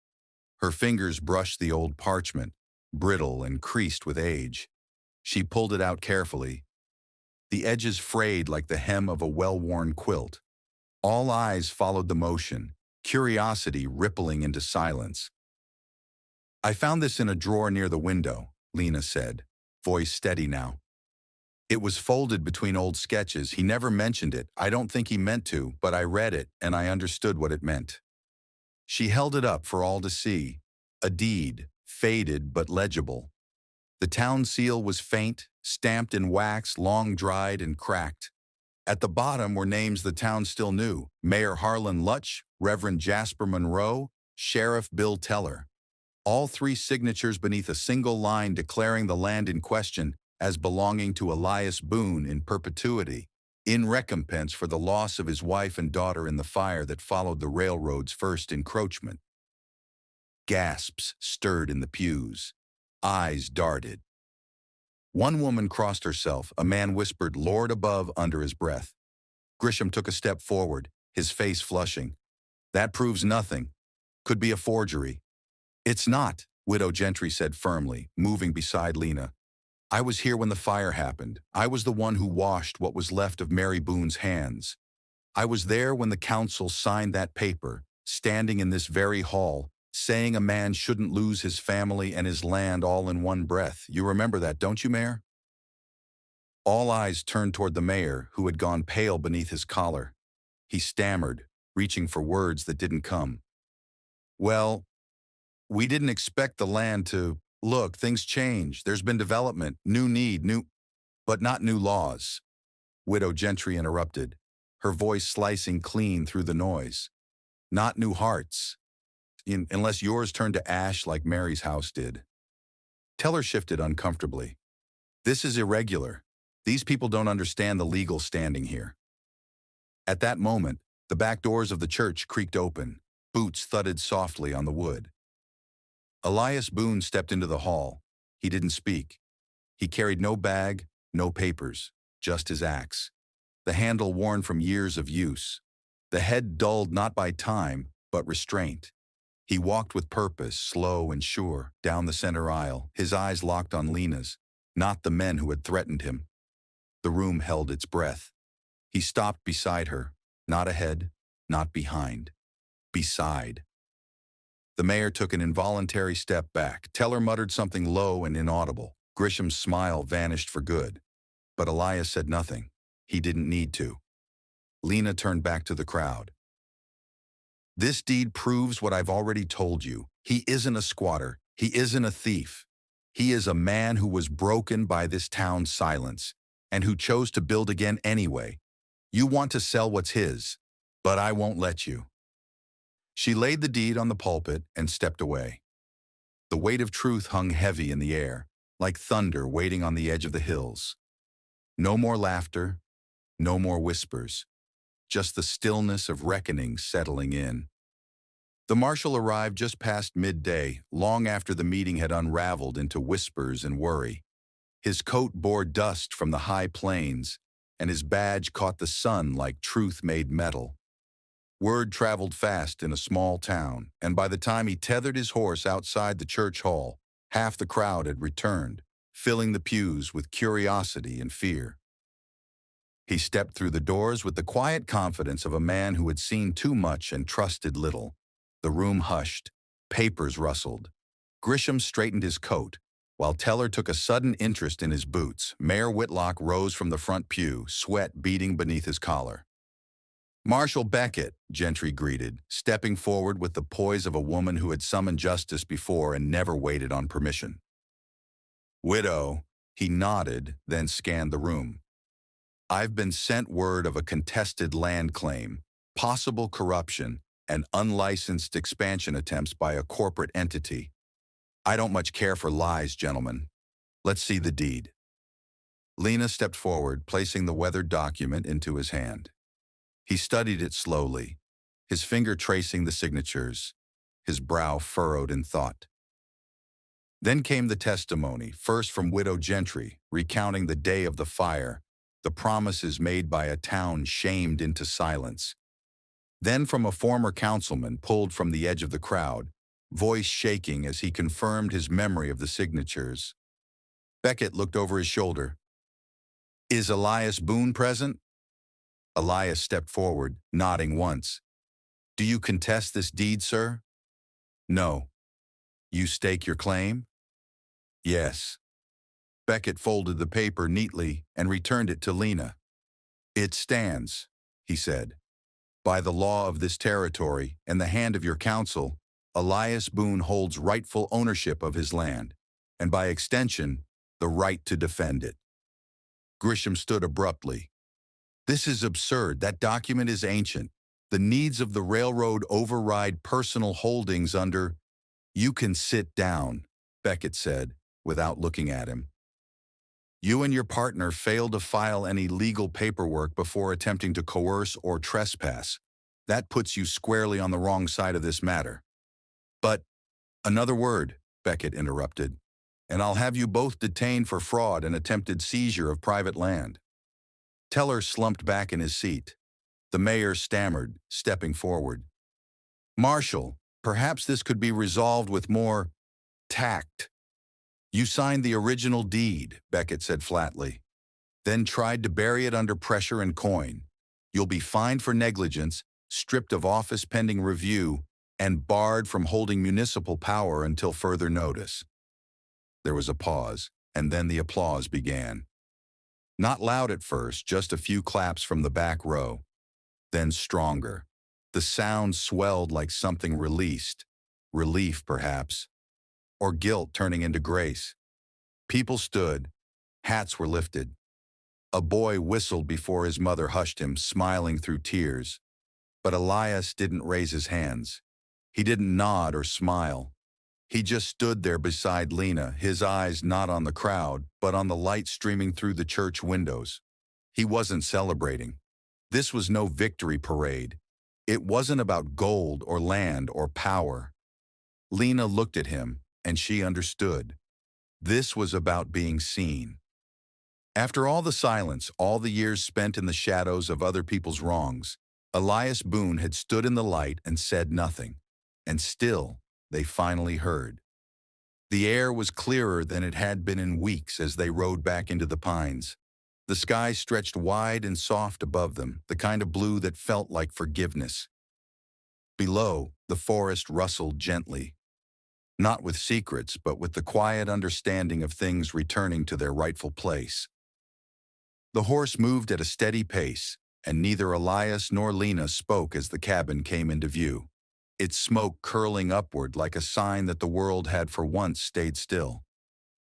Her fingers brushed the old parchment, brittle and creased with age. She pulled it out carefully. The edges frayed like the hem of a well-worn quilt. All eyes followed the motion, curiosity rippling into silence. "I found this in a drawer near the window," Lena said, voice steady now. "It was folded between old sketches. He never mentioned it. I don't think he meant to, but I read it and I understood what it meant." She held it up for all to see. A deed, faded but legible. The town seal was faint, stamped in wax, long dried and cracked. At the bottom were names the town still knew: Mayor Harlan Lutch, Reverend Jasper Monroe, Sheriff Bill Teller. All three signatures beneath a single line declaring the land in question as belonging to Elias Boone in perpetuity, in recompense for the loss of his wife and daughter in the fire that followed the railroad's first encroachment. Gasps stirred in the pews. Eyes darted. One woman crossed herself. A man whispered, "Lord above," under his breath. Grisham took a step forward, his face flushing. "That proves nothing. Could be a forgery." "It's not," Widow Gentry said firmly, moving beside Lena. "I was here when the fire happened. I was the one who washed what was left of Mary Boone's hands. I was there when the council signed that paper, standing in this very hall, saying a man shouldn't lose his family and his land all in one breath. You remember that, don't you, Mayor?" All eyes turned toward the mayor, who had gone pale beneath his collar. He stammered, reaching for words that didn't come. Well, we didn't expect the land to... Look, things change. There's been development, new need, but not new laws. Widow Gentry interrupted, her voice slicing clean through the noise. Not new hearts, unless yours turned to ash like Mary's house did. Teller shifted uncomfortably. This is irregular. These people don't understand the legal standing here. At that moment, the back doors of the church creaked open. Boots thudded softly on the wood. Elias Boone stepped into the hall. He didn't speak. He carried no bag, no papers, just his axe, the handle worn from years of use, the head dulled not by time, but restraint. He walked with purpose, slow and sure, down the center aisle, his eyes locked on Lena's, not the men who had threatened him. The room held its breath. He stopped beside her, not ahead, not behind, beside. The mayor took an involuntary step back. Teller muttered something low and inaudible. Grisham's smile vanished for good. But Elias said nothing. He didn't need to. Lena turned back to the crowd. This deed proves what I've already told you. He isn't a squatter. He isn't a thief. He is a man who was broken by this town's silence and who chose to build again anyway. You want to sell what's his, but I won't let you. She laid the deed on the pulpit and stepped away. The weight of truth hung heavy in the air, like thunder waiting on the edge of the hills. No more laughter, no more whispers, just the stillness of reckoning settling in. The marshal arrived just past midday, long after the meeting had unraveled into whispers and worry. His coat bore dust from the high plains, and his badge caught the sun like truth made metal. Word traveled fast in a small town, and by the time he tethered his horse outside the church hall, half the crowd had returned, filling the pews with curiosity and fear. He stepped through the doors with the quiet confidence of a man who had seen too much and trusted little. The room hushed. Papers rustled. Grisham straightened his coat, while Teller took a sudden interest in his boots. Mayor Whitlock rose from the front pew, sweat beading beneath his collar. Marshal Beckett, Gentry greeted, stepping forward with the poise of a woman who had summoned justice before and never waited on permission. Widow, he nodded, then scanned the room. I've been sent word of a contested land claim, possible corruption, and unlicensed expansion attempts by a corporate entity. I don't much care for lies, gentlemen. Let's see the deed. Lena stepped forward, placing the weathered document into his hand. He studied it slowly, his finger tracing the signatures, his brow furrowed in thought. Then came the testimony, first from Widow Gentry, recounting the day of the fire, the promises made by a town shamed into silence. Then from a former councilman pulled from the edge of the crowd, voice shaking as he confirmed his memory of the signatures. Beckett looked over his shoulder. Is Elias Boone present? Elias stepped forward, nodding once. Do you contest this deed, sir? No. You stake your claim? Yes. Beckett folded the paper neatly and returned it to Lena. It stands, he said. By the law of this territory and the hand of your council, Elias Boone holds rightful ownership of his land, and by extension, the right to defend it. Grisham stood abruptly. This is absurd. That document is ancient. The needs of the railroad override personal holdings under... You can sit down, Beckett said, without looking at him. You and your partner failed to file any legal paperwork before attempting to coerce or trespass. That puts you squarely on the wrong side of this matter. But, another word, Beckett interrupted, and I'll have you both detained for fraud and attempted seizure of private land. Teller slumped back in his seat. The mayor stammered, stepping forward. Marshal, perhaps this could be resolved with more tact. You signed the original deed, Beckett said flatly, then tried to bury it under pressure and coin. You'll be fined for negligence, stripped of office pending review, and barred from holding municipal power until further notice. There was a pause, and then the applause began. Not loud at first, just a few claps from the back row. Then stronger. The sound swelled like something released. Relief, perhaps. Or guilt turning into grace. People stood. Hats were lifted. A boy whistled before his mother hushed him, smiling through tears. But Elias didn't raise his hands. He didn't nod or smile. He just stood there beside Lena, his eyes not on the crowd, but on the light streaming through the church windows. He wasn't celebrating. This was no victory parade. It wasn't about gold or land or power. Lena looked at him, and she understood. This was about being seen. After all the silence, all the years spent in the shadows of other people's wrongs, Elias Boone had stood in the light and said nothing. And still, they finally heard. The air was clearer than it had been in weeks as they rode back into the pines. The sky stretched wide and soft above them, the kind of blue that felt like forgiveness. Below, the forest rustled gently. Not with secrets, but with the quiet understanding of things returning to their rightful place. The horse moved at a steady pace, and neither Elias nor Lena spoke as the cabin came into view, its smoke curling upward like a sign that the world had for once stayed still.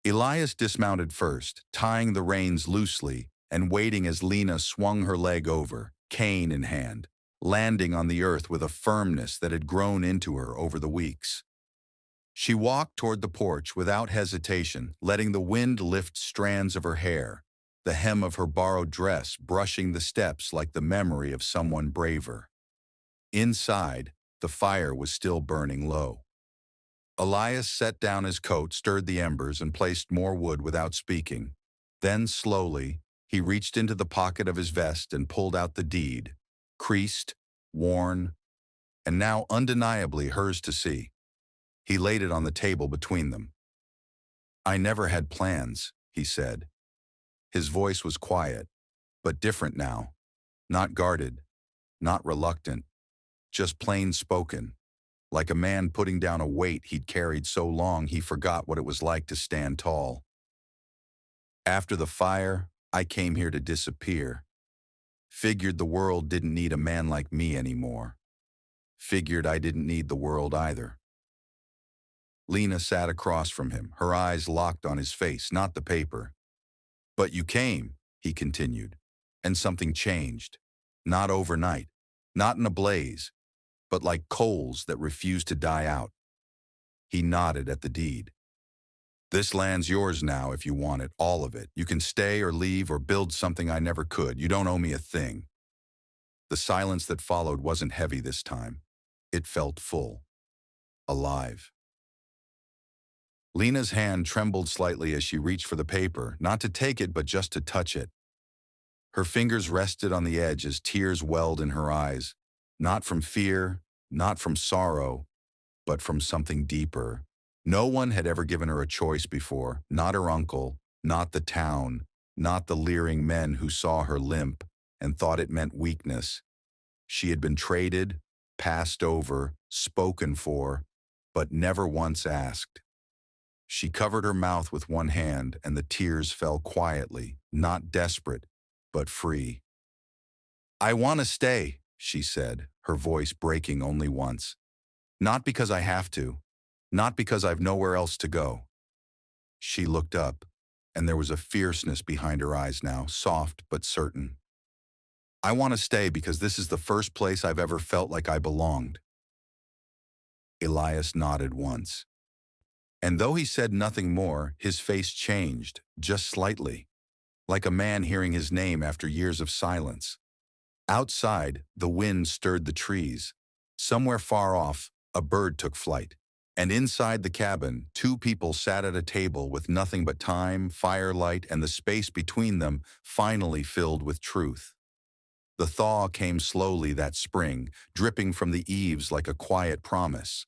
Elias dismounted first, tying the reins loosely and waiting as Lena swung her leg over, cane in hand, landing on the earth with a firmness that had grown into her over the weeks. She walked toward the porch without hesitation, letting the wind lift strands of her hair, the hem of her borrowed dress brushing the steps like the memory of someone braver. Inside, the fire was still burning low. Elias set down his coat, stirred the embers, and placed more wood without speaking. Then, slowly, he reached into the pocket of his vest and pulled out the deed, creased, worn, and now undeniably hers to see. He laid it on the table between them. "I never had plans," he said. His voice was quiet, but different now. Not guarded, not reluctant, just plain spoken, like a man putting down a weight he'd carried so long he forgot what it was like to stand tall. "After the fire, I came here to disappear. Figured the world didn't need a man like me anymore. Figured I didn't need the world either." Lena sat across from him, her eyes locked on his face, not the paper. "But you came," he continued, "and something changed. Not overnight, not in a blaze, but like coals that refused to die out." He nodded at the deed. "This land's yours now if you want it, all of it. You can stay or leave or build something I never could. You don't owe me a thing." The silence that followed wasn't heavy this time. It felt full, alive. Lena's hand trembled slightly as she reached for the paper, not to take it but just to touch it. Her fingers rested on the edge as tears welled in her eyes, not from fear, not from sorrow, but from something deeper. No one had ever given her a choice before, not her uncle, not the town, not the leering men who saw her limp and thought it meant weakness. She had been traded, passed over, spoken for, but never once asked. She covered her mouth with one hand, and the tears fell quietly, not desperate, but free. "I want to stay," she said, her voice breaking only once. "Not because I have to, not because I've nowhere else to go." She looked up, and there was a fierceness behind her eyes now, soft but certain. "I want to stay because this is the first place I've ever felt like I belonged." Elias nodded once. And though he said nothing more, his face changed, just slightly, like a man hearing his name after years of silence. Outside, the wind stirred the trees. Somewhere far off, a bird took flight. And inside the cabin, two people sat at a table with nothing but time, firelight, and the space between them finally filled with truth. The thaw came slowly that spring, dripping from the eaves like a quiet promise.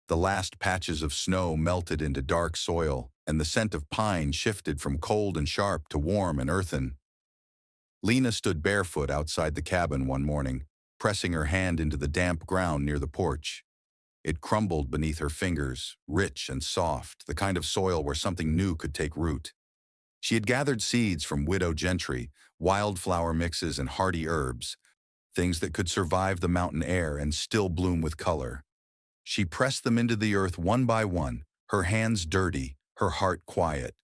The last patches of snow melted into dark soil, and the scent of pine shifted from cold and sharp to warm and earthen. Lena stood barefoot outside the cabin one morning, pressing her hand into the damp ground near the porch. It crumbled beneath her fingers, rich and soft, the kind of soil where something new could take root. She had gathered seeds from widow gentry, wildflower mixes, and hardy herbs, things that could survive the mountain air and still bloom with color. She pressed them into the earth one by one, her hands dirty, her heart quiet.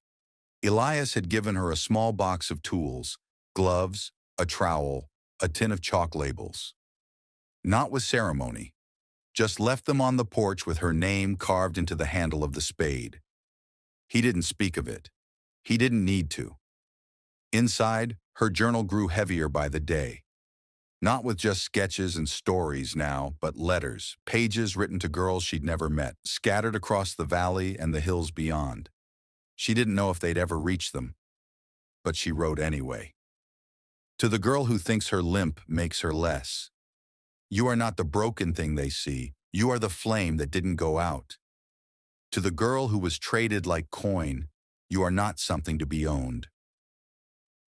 Elias had given her a small box of tools, gloves, a trowel, a tin of chalk labels. Not with ceremony, just left them on the porch with her name carved into the handle of the spade. He didn't speak of it. He didn't need to. Inside, her journal grew heavier by the day. Not with just sketches and stories now, but letters, pages written to girls she'd never met, scattered across the valley and the hills beyond. She didn't know if they'd ever reach them, but she wrote anyway. To the girl who thinks her limp makes her less. You are not the broken thing they see. You are the flame that didn't go out. To the girl who was traded like coin, you are not something to be owned.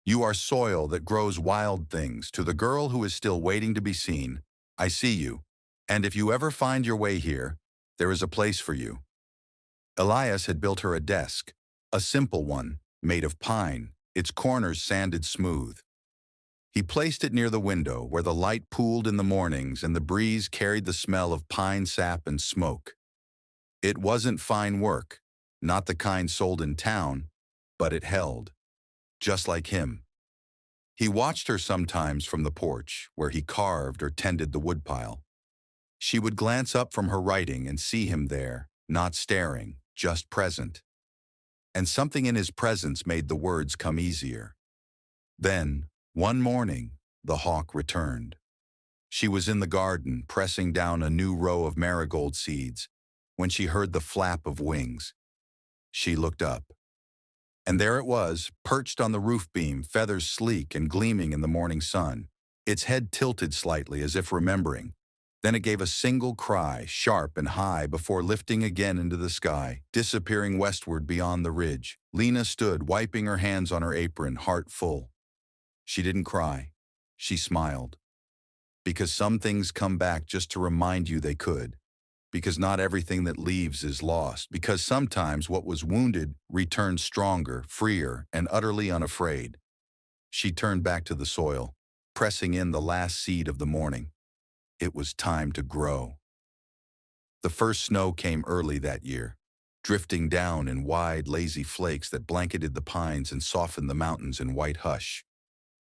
You are soil that grows wild things. To the girl who is still waiting to be seen, I see you, and if you ever find your way here, there is a place for you. Elias had built her a desk, a simple one, made of pine, its corners sanded smooth. He placed it near the window where the light pooled in the mornings and the breeze carried the smell of pine sap and smoke. It wasn't fine work, not the kind sold in town, but it held. Just like him. He watched her sometimes from the porch, where he carved or tended the woodpile. She would glance up from her writing and see him there, not staring, just present. And something in his presence made the words come easier. Then, one morning, the hawk returned. She was in the garden, pressing down a new row of marigold seeds, when she heard the flap of wings. She looked up. And there it was, perched on the roof beam, feathers sleek and gleaming in the morning sun. Its head tilted slightly as if remembering. Then it gave a single cry, sharp and high, before lifting again into the sky, disappearing westward beyond the ridge. Lena stood, wiping her hands on her apron, heart full. She didn't cry. She smiled. Because some things come back just to remind you they could. Because not everything that leaves is lost. Because sometimes what was wounded returns stronger, freer, and utterly unafraid. She turned back to the soil, pressing in the last seed of the morning. It was time to grow. The first snow came early that year, drifting down in wide, lazy flakes that blanketed the pines and softened the mountains in white hush.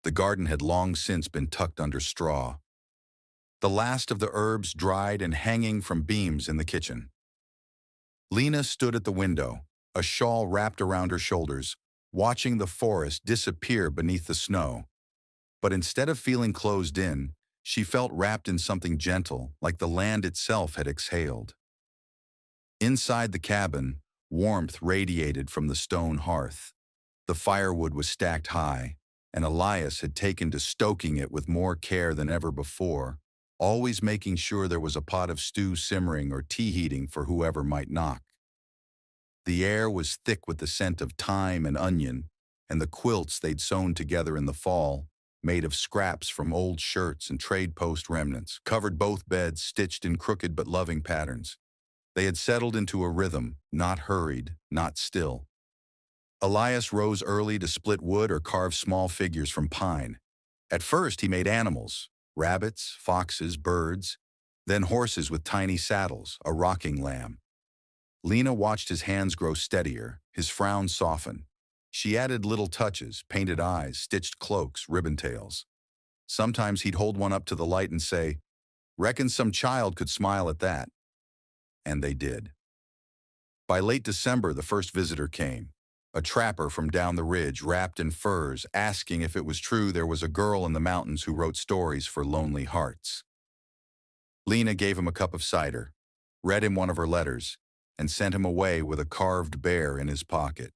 The garden had long since been tucked under straw. The last of the herbs dried and hanging from beams in the kitchen. Lena stood at the window, a shawl wrapped around her shoulders, watching the forest disappear beneath the snow. But instead of feeling closed in, she felt wrapped in something gentle, like the land itself had exhaled. Inside the cabin, warmth radiated from the stone hearth. The firewood was stacked high, and Elias had taken to stoking it with more care than ever before, always making sure there was a pot of stew simmering or tea heating for whoever might knock. The air was thick with the scent of thyme and onion, and the quilts they'd sewn together in the fall, made of scraps from old shirts and trade post remnants, covered both beds, stitched in crooked but loving patterns. They had settled into a rhythm, not hurried, not still. Elias rose early to split wood or carve small figures from pine. At first he made animals, rabbits, foxes, birds, then horses with tiny saddles, a rocking lamb. Lena watched his hands grow steadier, his frown soften. She added little touches, painted eyes, stitched cloaks, ribbon tails. Sometimes he'd hold one up to the light and say, "Reckon some child could smile at that." And they did. By late December, the first visitor came. A trapper from down the ridge, wrapped in furs, asking if it was true there was a girl in the mountains who wrote stories for lonely hearts. Lena gave him a cup of cider, read him one of her letters, and sent him away with a carved bear in his pocket.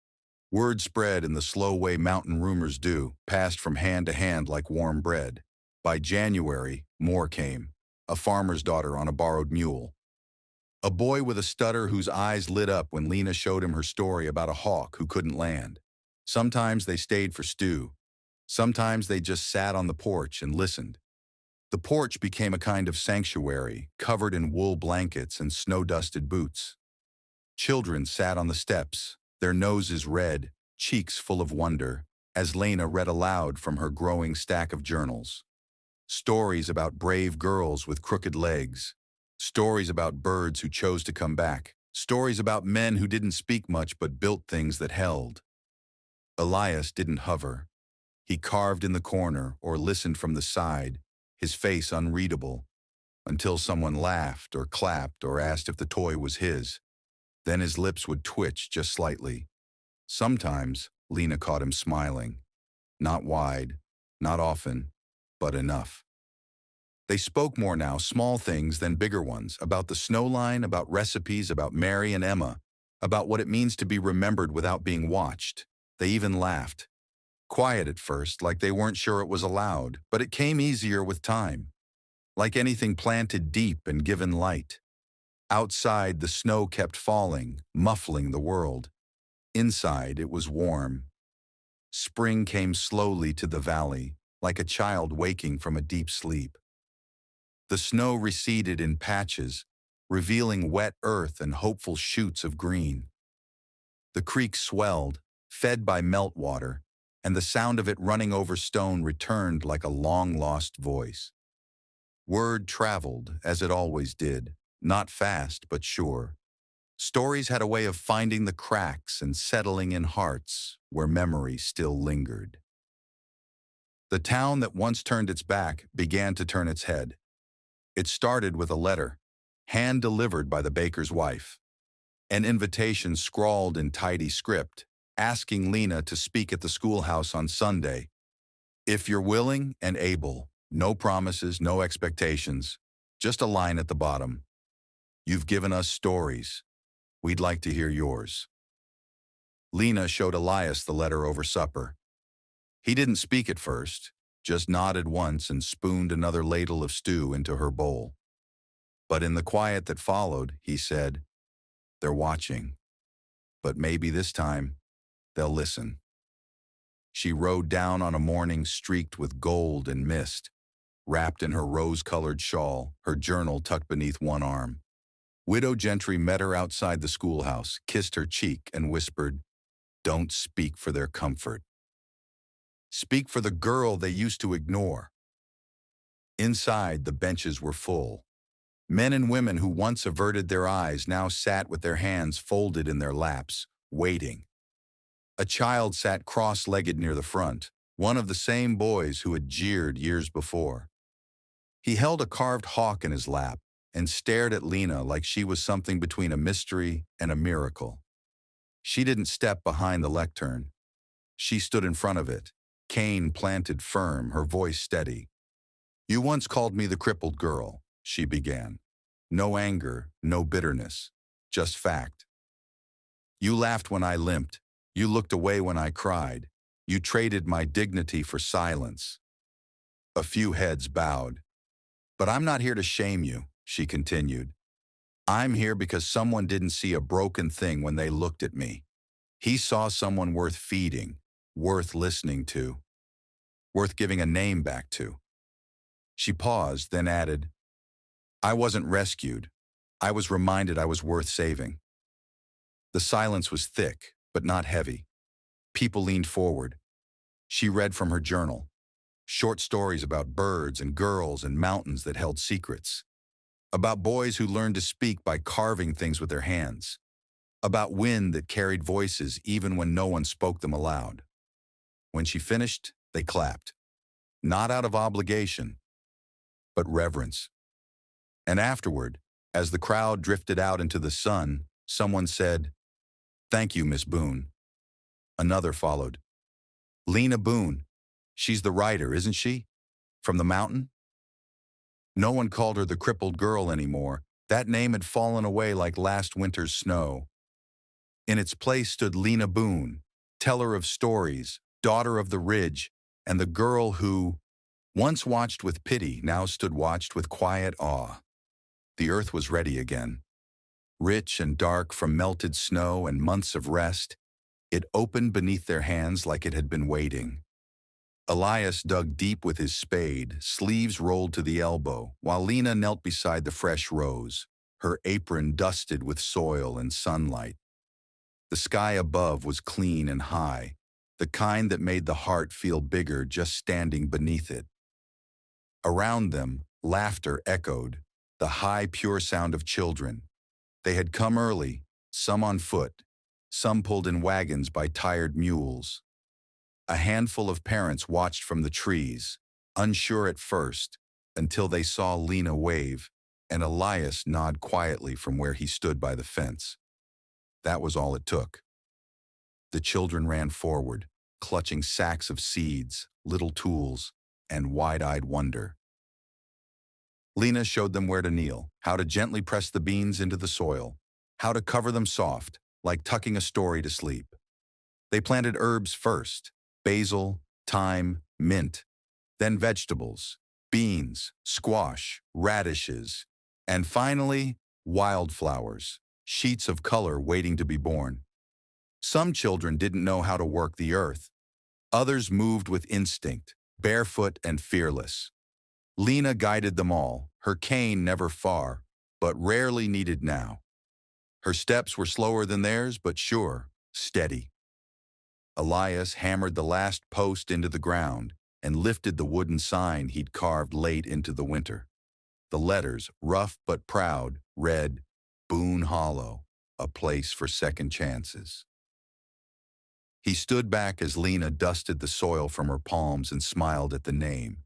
Word spread in the slow way mountain rumors do, passed from hand to hand like warm bread. By January, more came, a farmer's daughter on a borrowed mule. A boy with a stutter whose eyes lit up when Lena showed him her story about a hawk who couldn't land. Sometimes they stayed for stew. Sometimes they just sat on the porch and listened. The porch became a kind of sanctuary, covered in wool blankets and snow-dusted boots. Children sat on the steps, their noses red, cheeks full of wonder, as Lena read aloud from her growing stack of journals. Stories about brave girls with crooked legs. Stories about birds who chose to come back. Stories about men who didn't speak much but built things that held. Elias didn't hover. He carved in the corner or listened from the side, his face unreadable, until someone laughed or clapped or asked if the toy was his. Then his lips would twitch just slightly. Sometimes Lena caught him smiling. Not wide, not often, but enough. They spoke more now, small things than bigger ones, about the snow line, about recipes, about Mary and Emma, about what it means to be remembered without being watched. They even laughed. Quiet at first, like they weren't sure it was allowed, but it came easier with time. Like anything planted deep and given light. Outside, the snow kept falling, muffling the world. Inside, it was warm. Spring came slowly to the valley, like a child waking from a deep sleep. The snow receded in patches, revealing wet earth and hopeful shoots of green. The creek swelled, fed by meltwater, and the sound of it running over stone returned like a long-lost voice. Word traveled, as it always did, not fast but sure. Stories had a way of finding the cracks and settling in hearts where memory still lingered. The town that once turned its back began to turn its head. It started with a letter, hand-delivered by the baker's wife. An invitation scrawled in tidy script, asking Lena to speak at the schoolhouse on Sunday. If you're willing and able, no promises, no expectations, just a line at the bottom. You've given us stories. We'd like to hear yours. Lena showed Elias the letter over supper. He didn't speak at first, just nodded once and spooned another ladle of stew into her bowl. But in the quiet that followed, he said, "They're watching. But maybe this time, they'll listen." She rode down on a morning streaked with gold and mist, wrapped in her rose-colored shawl, her journal tucked beneath one arm. Widow Gentry met her outside the schoolhouse, kissed her cheek, and whispered, "Don't speak for their comfort. Speak for the girl they used to ignore." Inside, the benches were full. Men and women who once averted their eyes now sat with their hands folded in their laps, waiting. A child sat cross-legged near the front, one of the same boys who had jeered years before. He held a carved hawk in his lap and stared at Lena like she was something between a mystery and a miracle. She didn't step behind the lectern. She stood in front of it, cane planted firm, her voice steady. "You once called me the crippled girl," she began. No anger, no bitterness, just fact. "You laughed when I limped. You looked away when I cried. You traded my dignity for silence." A few heads bowed. "But I'm not here to shame you," she continued. "I'm here because someone didn't see a broken thing when they looked at me. He saw someone worth feeding, worth listening to, worth giving a name back to." She paused, then added, "I wasn't rescued. I was reminded I was worth saving." The silence was thick, but not heavy. People leaned forward. She read from her journal. Short stories about birds and girls and mountains that held secrets. About boys who learned to speak by carving things with their hands. About wind that carried voices even when no one spoke them aloud. When she finished, they clapped. Not out of obligation, but reverence. And afterward, as the crowd drifted out into the sun, someone said, "Thank you, Miss Boone." Another followed. "Lena Boone. She's the writer, isn't she? From the mountain?" No one called her the crippled girl anymore. That name had fallen away like last winter's snow. In its place stood Lena Boone, teller of stories, daughter of the ridge, and the girl who, once watched with pity, now stood watched with quiet awe. The earth was ready again. Rich and dark from melted snow and months of rest, it opened beneath their hands like it had been waiting. Elias dug deep with his spade, sleeves rolled to the elbow, while Lena knelt beside the fresh rose, her apron dusted with soil and sunlight. The sky above was clean and high, the kind that made the heart feel bigger just standing beneath it. Around them, laughter echoed, the high, pure sound of children. They had come early, some on foot, some pulled in wagons by tired mules. A handful of parents watched from the trees, unsure at first, until they saw Lena wave and Elias nod quietly from where he stood by the fence. That was all it took. The children ran forward, clutching sacks of seeds, little tools, and wide-eyed wonder. Lena showed them where to kneel, how to gently press the beans into the soil, how to cover them soft, like tucking a story to sleep. They planted herbs first, basil, thyme, mint, then vegetables, beans, squash, radishes, and finally, wildflowers, sheets of color waiting to be born. Some children didn't know how to work the earth. Others moved with instinct, barefoot and fearless. Lena guided them all, her cane never far, but rarely needed now. Her steps were slower than theirs, but sure, steady. Elias hammered the last post into the ground and lifted the wooden sign he'd carved late into the winter. The letters, rough but proud, read, Boone Hollow, a place for second chances. He stood back as Lena dusted the soil from her palms and smiled at the name.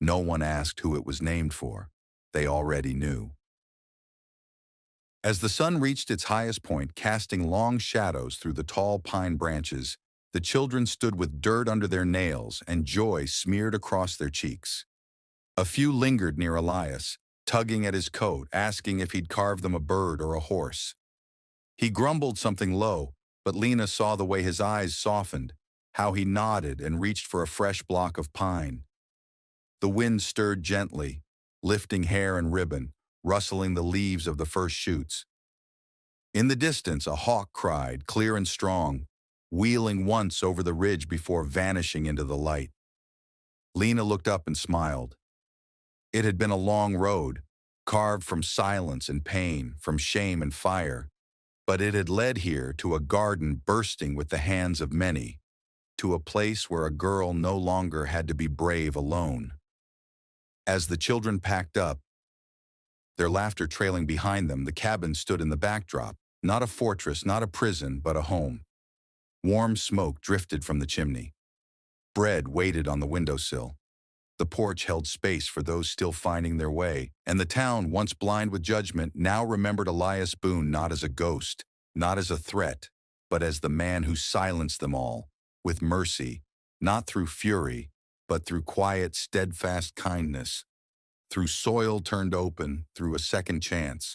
No one asked who it was named for. They already knew. As the sun reached its highest point, casting long shadows through the tall pine branches, the children stood with dirt under their nails and joy smeared across their cheeks. A few lingered near Elias, tugging at his coat, asking if he'd carved them a bird or a horse. He grumbled something low, but Lena saw the way his eyes softened, how he nodded and reached for a fresh block of pine. The wind stirred gently, lifting hair and ribbon, rustling the leaves of the first shoots. In the distance, a hawk cried, clear and strong, wheeling once over the ridge before vanishing into the light. Lena looked up and smiled. It had been a long road, carved from silence and pain, from shame and fire, but it had led here to a garden bursting with the hands of many, to a place where a girl no longer had to be brave alone. As the children packed up, their laughter trailing behind them, the cabin stood in the backdrop, not a fortress, not a prison, but a home. Warm smoke drifted from the chimney. Bread waited on the windowsill. The porch held space for those still finding their way, and the town, once blind with judgment, now remembered Elias Boone not as a ghost, not as a threat, but as the man who silenced them all, with mercy, not through fury, but through quiet, steadfast kindness, through soil turned open, through a second chance.